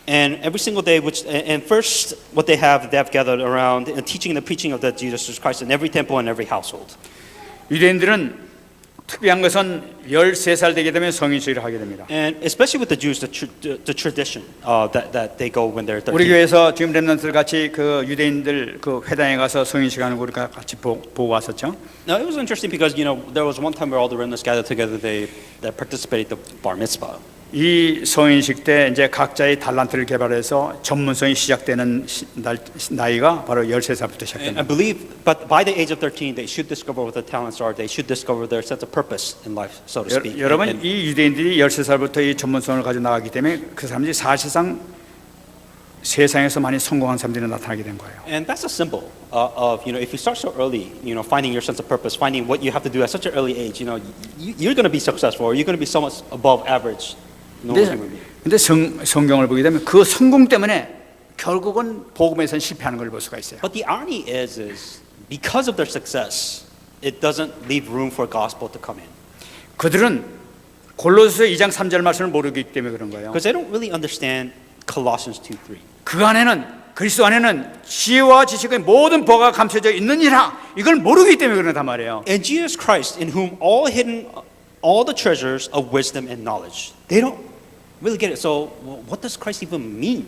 And every single day, and first what they have gathered around and teaching and the preaching of the Jesus Christ in every temple and every household. 유대인들은 특별한 것은 13살 되게 되면 성인식을 하게 됩니다. And especially with the Jews, the tradition that they go when they're 우리 13. 교회에서 지금 렘넌트들 같이 그 유대인들 그 회당에 가서 성인식 하는 거 우리가 같이 보고 왔었죠. Now it was interesting because there was one time where all the remnants gathered together. They participated in the bar mitzvah. 이 성인식 때 이제 각자의 달란트를 개발해서 전문성이 시작되는 나이가 바로 13살부터 And I 시작됩니다. believe, but by the age of 13, they should discover what the talents are. They should discover their sense of purpose in life, so to speak. 여러분 And 이 유대인들이 13살부터 이 전문성을 가지고 나가기 때문에 그 사람들이 사실상 세상에서 많이 성공한 사람들이 나타나게 된 거예요. that's a symbol of if you start so early, finding your sense of purpose, finding what you have to do at such an early age, you're going to be successful, or you're going to be so much above average. 근데 성경을 보게 되면 그 성공 때문에 결국은 복음에선 실패하는 걸 볼 수가 있어요. But the irony is because of their success, it doesn't leave room for gospel to come in. 그들은 골로새 2장 3절 말씀을 모르기 때문에 그런 거예요. Because they don't really understand Colossians 2:3. 그 안에는 그리스도 안에는 지혜와 지식의 모든 보가 감춰져 있느니라 이걸 모르기 때문에 그런단 말이에요. And Jesus Christ, in whom all the treasures of wisdom and knowledge. They don't really get it. So what does Christ even mean?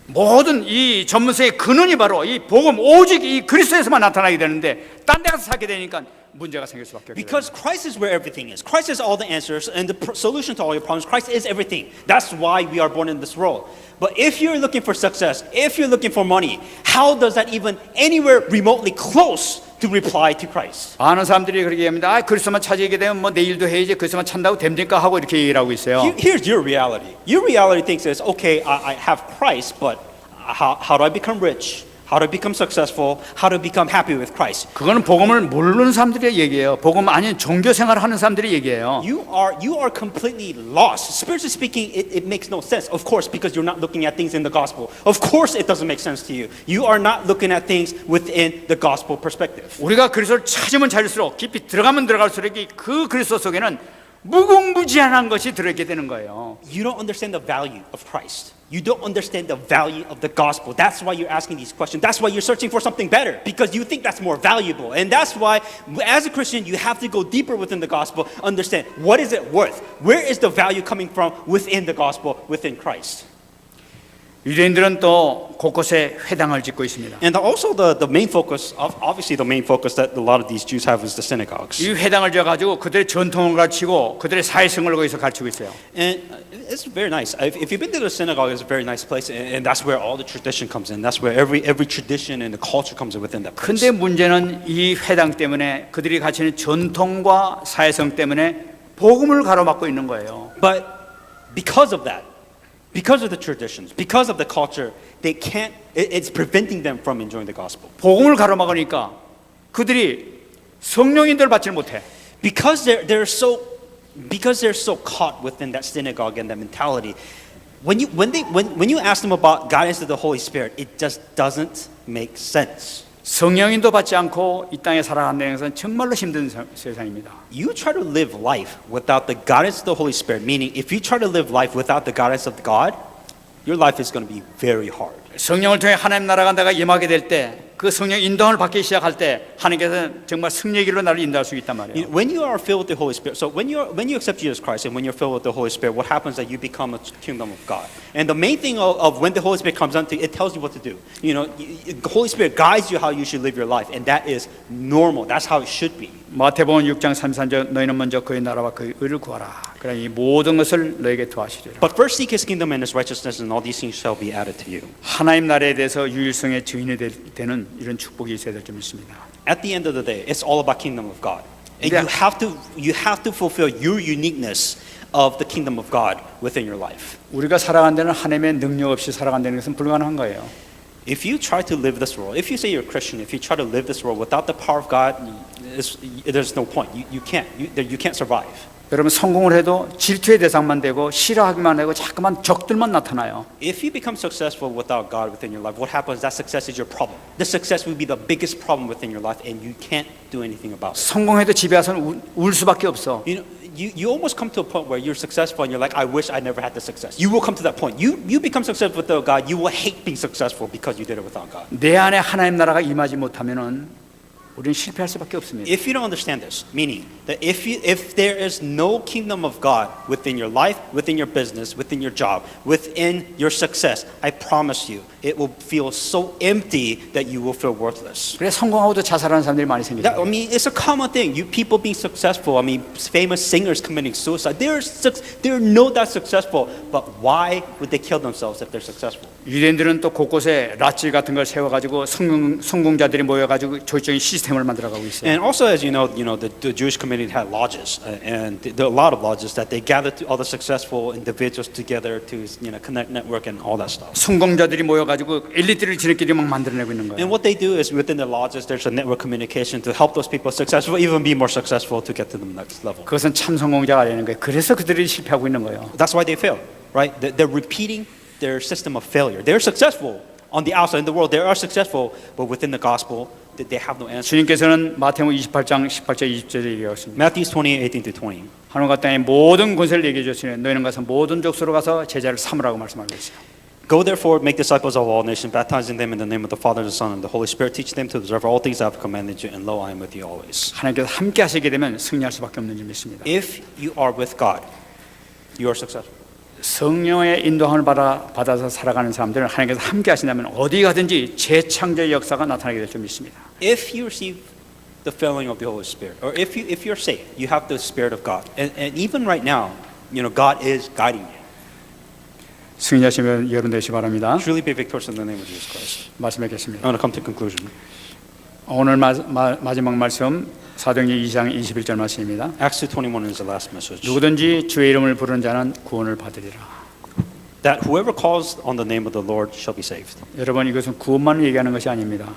모든 이 전문성의 근원이 바로 이 복음 오직 이 그리스도에서만 나타나게 되는데 딴 데 가서 찾게 되니까 문제가 생길 수밖에 없어요. Because Christ is where everything is. Christ is all the answers and the solution to all your problems. Christ is everything. That's why we are born in this world. But if you're looking for success, if you're looking for money, how does that even anywhere remotely close to reply to Christ? 많은 사람들이 그렇게 얘기합니다. 아, 그리스도만 찾게 되면 뭐 내일도 해야지 그리스도만 찾는다고 됩니까 하고 이렇게 얘기를 하고 있어요. Here's your reality. Your reality thinks is, okay, I have Christ, but how do I become rich? How to become successful? How to become happy with Christ? 그거는 복음을 모르는 사람들의 얘기예요. 복음 아닌 종교 생활을 하는 사람들의 얘기예요. You are completely lost. Spiritually speaking, it makes no sense. Of course, because you're not looking at things in the gospel. Of course, it doesn't make sense to you. You are not looking at things within the gospel perspective. 우리가 그리스도를 찾으면 찾을수록 깊이 들어가면 들어갈수록 그 그리스도 속에는 무궁무진한 것이 들어있게 되는 거예요. You don't understand the value of Christ. You don't understand the value of the gospel. That's why you're asking these questions. That's why you're searching for something better, because you think that's more valuable. And that's why, as a Christian, you have to go deeper within the gospel, understand what is it worth? Where is the value coming from within the gospel, within Christ? 유대인들은 또 곳곳에 회당을 짓고 있습니다. And also the main focus, obviously the main focus that a lot of these Jews have is the synagogues. 이 회당을 지어가지고 그들의 전통을 가르치고 그들의 사회성을 거기서 가르치고 있어요. And it's very nice. If you've been to the synagogue, it's a very nice place, and that's where all the tradition comes in. That's where every tradition and the culture comes in within that place. 근데 문제는 이 회당 때문에 그들이 가르치는 전통과 사회성 때문에 복음을 가로막고 있는 거예요. But because of that, because of the traditions, because of the culture, they can't. It's preventing them from enjoying the gospel. 복음을 가로막으니까 그들이 성령인들 받지 못해. Because they're so caught within that synagogue and that mentality. When you ask them about guidance of the Holy Spirit, it just doesn't make sense. 성령인도 받지 않고 이 땅에 살아간다는 것은 정말로 힘든 세상입니다. You try to live life without the guidance of the Holy Spirit, meaning if you try to live life without the guidance of God, your life is going to be very hard. 성령을 통해 하나님 나라가 내가 임하게 될 때 그 성령 인도함을 받기 시작할 때 하나님께서 정말 승리의 길로 나를 인도할 수 있단 말이에요. When you are filled with the Holy Spirit, so when you accept Jesus Christ and when you're filled with the Holy Spirit, what happens is that you become a kingdom of God. And the main thing of when the Holy Spirit comes onto, it tells you what to do. The Holy Spirit guides you how you should live your life, and that is normal. That's how it should be. 마태복음 6장 33절 너희는 먼저 그의 나라와 그의 의를 구하라. 그러니 이 모든 것을 너에게 도하시리라. But first seek His kingdom and His righteousness, and all these things shall be added to you. 하나님 나라에 대해서 유일성의 증인이 되는 이런 축복이 있어야 될 줄 믿습니다. At the end of the day, it's all about kingdom of God. And you have to fulfill your uniqueness of the kingdom of God within your life. 우리가 살아가는 데는 하나님의 능력 없이 살아간다는 것은 불가능한 거예요. If you try to live this world, if you say you're a Christian, if you try to live this world without the power of God, there's no point. You can't survive. 여러분 성공을 해도 질투의 대상만 되고 싫어하기만 하고 자꾸만 적들만 나타나요. If you become successful without God within your life, what happens? That success is your problem. The success will be the biggest problem within your life, and you can't do anything about it. 성공해도 집에 와서는 울 수밖에 없어. You almost come to a point where you're successful and you're like, I wish I never had the success. You will come to that point. You become successful without God, you will hate being successful because you did it without God. 내 안에 하나님 나라가 임하지 못하면은 우리는 실패할 수밖에 없습니다. If you don't understand this, meaning that if there is no kingdom of God within your life, within your business, within your job, within your success, I promise you, it will feel so empty that you will feel worthless. 그래 성공하고도 자살하는 사람들이 많이 생기죠. I mean, it's a common thing. You people being successful. I mean, famous singers committing suicide. They're not that successful. But why would they kill themselves if they're successful? 유대인들은 또 곳곳에 랏질 같은 걸 세워가지고 성공자들이 모여가지고 조직적인 시스템을 만들어가고 있어요. And also, as you know, the Jewish community had lodges, and there are a lot of lodges that they gathered all the successful individuals together to connect, network, and all that stuff. 성공자들이 모여가지고 엘리트를 지네끼리 막 만들어내고 있는 And 거예요. what they do is within the lodges, there's a network communication to help those people successful, even be more successful to get to the next level. 그것은 참 성공자가 되는 거예요. 그래서 그들이 실패하고 있는 거예요. That's why they fail, right? They're repeating their system of failure. They're successful on the outside in the world. They are successful, but within the gospel, they have no answer. 주님께서는 마태복음 28장 18절 20절에 얘기하셨습니다. Matthew 28:18-20. 하늘과 땅의 모든 권세를 얘기해 주시니 너희는 가서 모든 족속으로 가서 제자를 삼으라고 말씀하고 있어요. Go therefore, make disciples of all nations, baptizing them in the name of the Father, the Son, and the Holy Spirit. Teach them to observe all things I have commanded you, and lo, I am with you always. 하나님께서 함께 하시게 되면 승리할 수밖에 없는 줄 믿습니다. If you are with God, you are successful. 성령의 인도함을 받아서 살아가는 사람들은 하나님께서 함께 하신다면 어디 가든지 재창조의 역사가 나타나게 될 줄 믿습니다. If you receive the filling of the Holy Spirit, or if you're saved, you have the Spirit of God, and even right now, God is guiding you. 승리하시면 여러분 되시 바랍니다. Truly be victorious in the name of Jesus Christ. 말씀하겠습니다. I want to come to conclusion. 오늘 마지막 말씀 사도행전 2장 21절 말씀입니다. Acts 2:21 is the last message. 누구든지 주의 이름을 부르는 자는 구원을 받으리라. That whoever calls on the name of the Lord shall be saved. 여러분 이것은 구원만을 얘기하는 것이 아닙니다.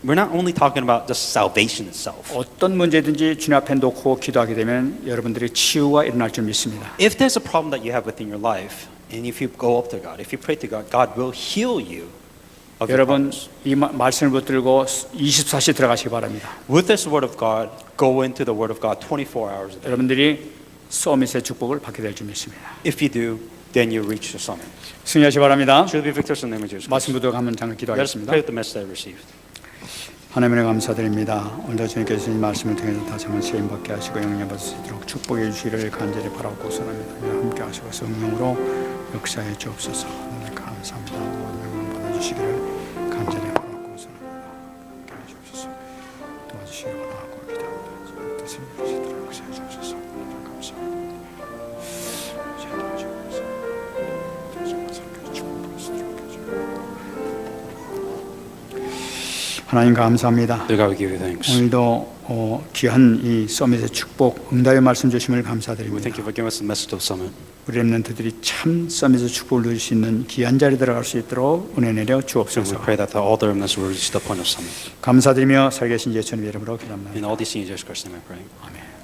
We're not only talking about just salvation itself. 어떤 문제든지 주님 앞에 놓고 기도하게 되면 여러분들의 치유가 일어날 줄 믿습니다. If there's a problem that you have within your life, and if you go up to God, if you pray to God, God will heal you of your 여러분 problems. 이 말씀을 붙들고 24시 들어가시기 바랍니다. With this word of God, go into the word of God 24 hours a day. 여러분들이 서밋의 축복을 받게 될 줄 믿습니다. If you do, then you reach the summit. 승리하시기 바랍니다. Truly be victorious in the name of Jesus Christ. 말씀 붙들고 한번 잠깐 Let us 기도하겠습니다. pray with the message I received. 하나님의 감사드립니다. 오늘도 주님께서 이 말씀을 통해서 다시 한번 시험 받게 하시고 영향 받을 수 있도록 축복해 주시기를 간절히 바라고 선합니다. 함께 하시고 성령으로 역사해 주옵소서. 하나님 감사합니다. 모든 영광 받아주시기를 간절히 바라고 선합니다. 함께 하시옵소서. 도와주시기 원하고 기도합니다. 뜻을 이루시도록 역사해 주옵소서. 하나님 감사합니다. 하나님 감사합니다. Dear God, we give you thanks. 오늘도 귀한 이 서밋의 축복, 응답의 말씀 주심을 We 감사드립니다. thank you for giving us the message of summit. 우리 렘넌트들이 참 서밋의 축복을 누릴 수 있는 귀한 자리 들어갈 수 있도록 은혜 내려 And we 주옵소서. pray that all the remnants will reach the point of summit. 감사드리며 살계신 예수님 이름으로 기도합니다. In all these things, Jesus Christ, name I pray. 아멘.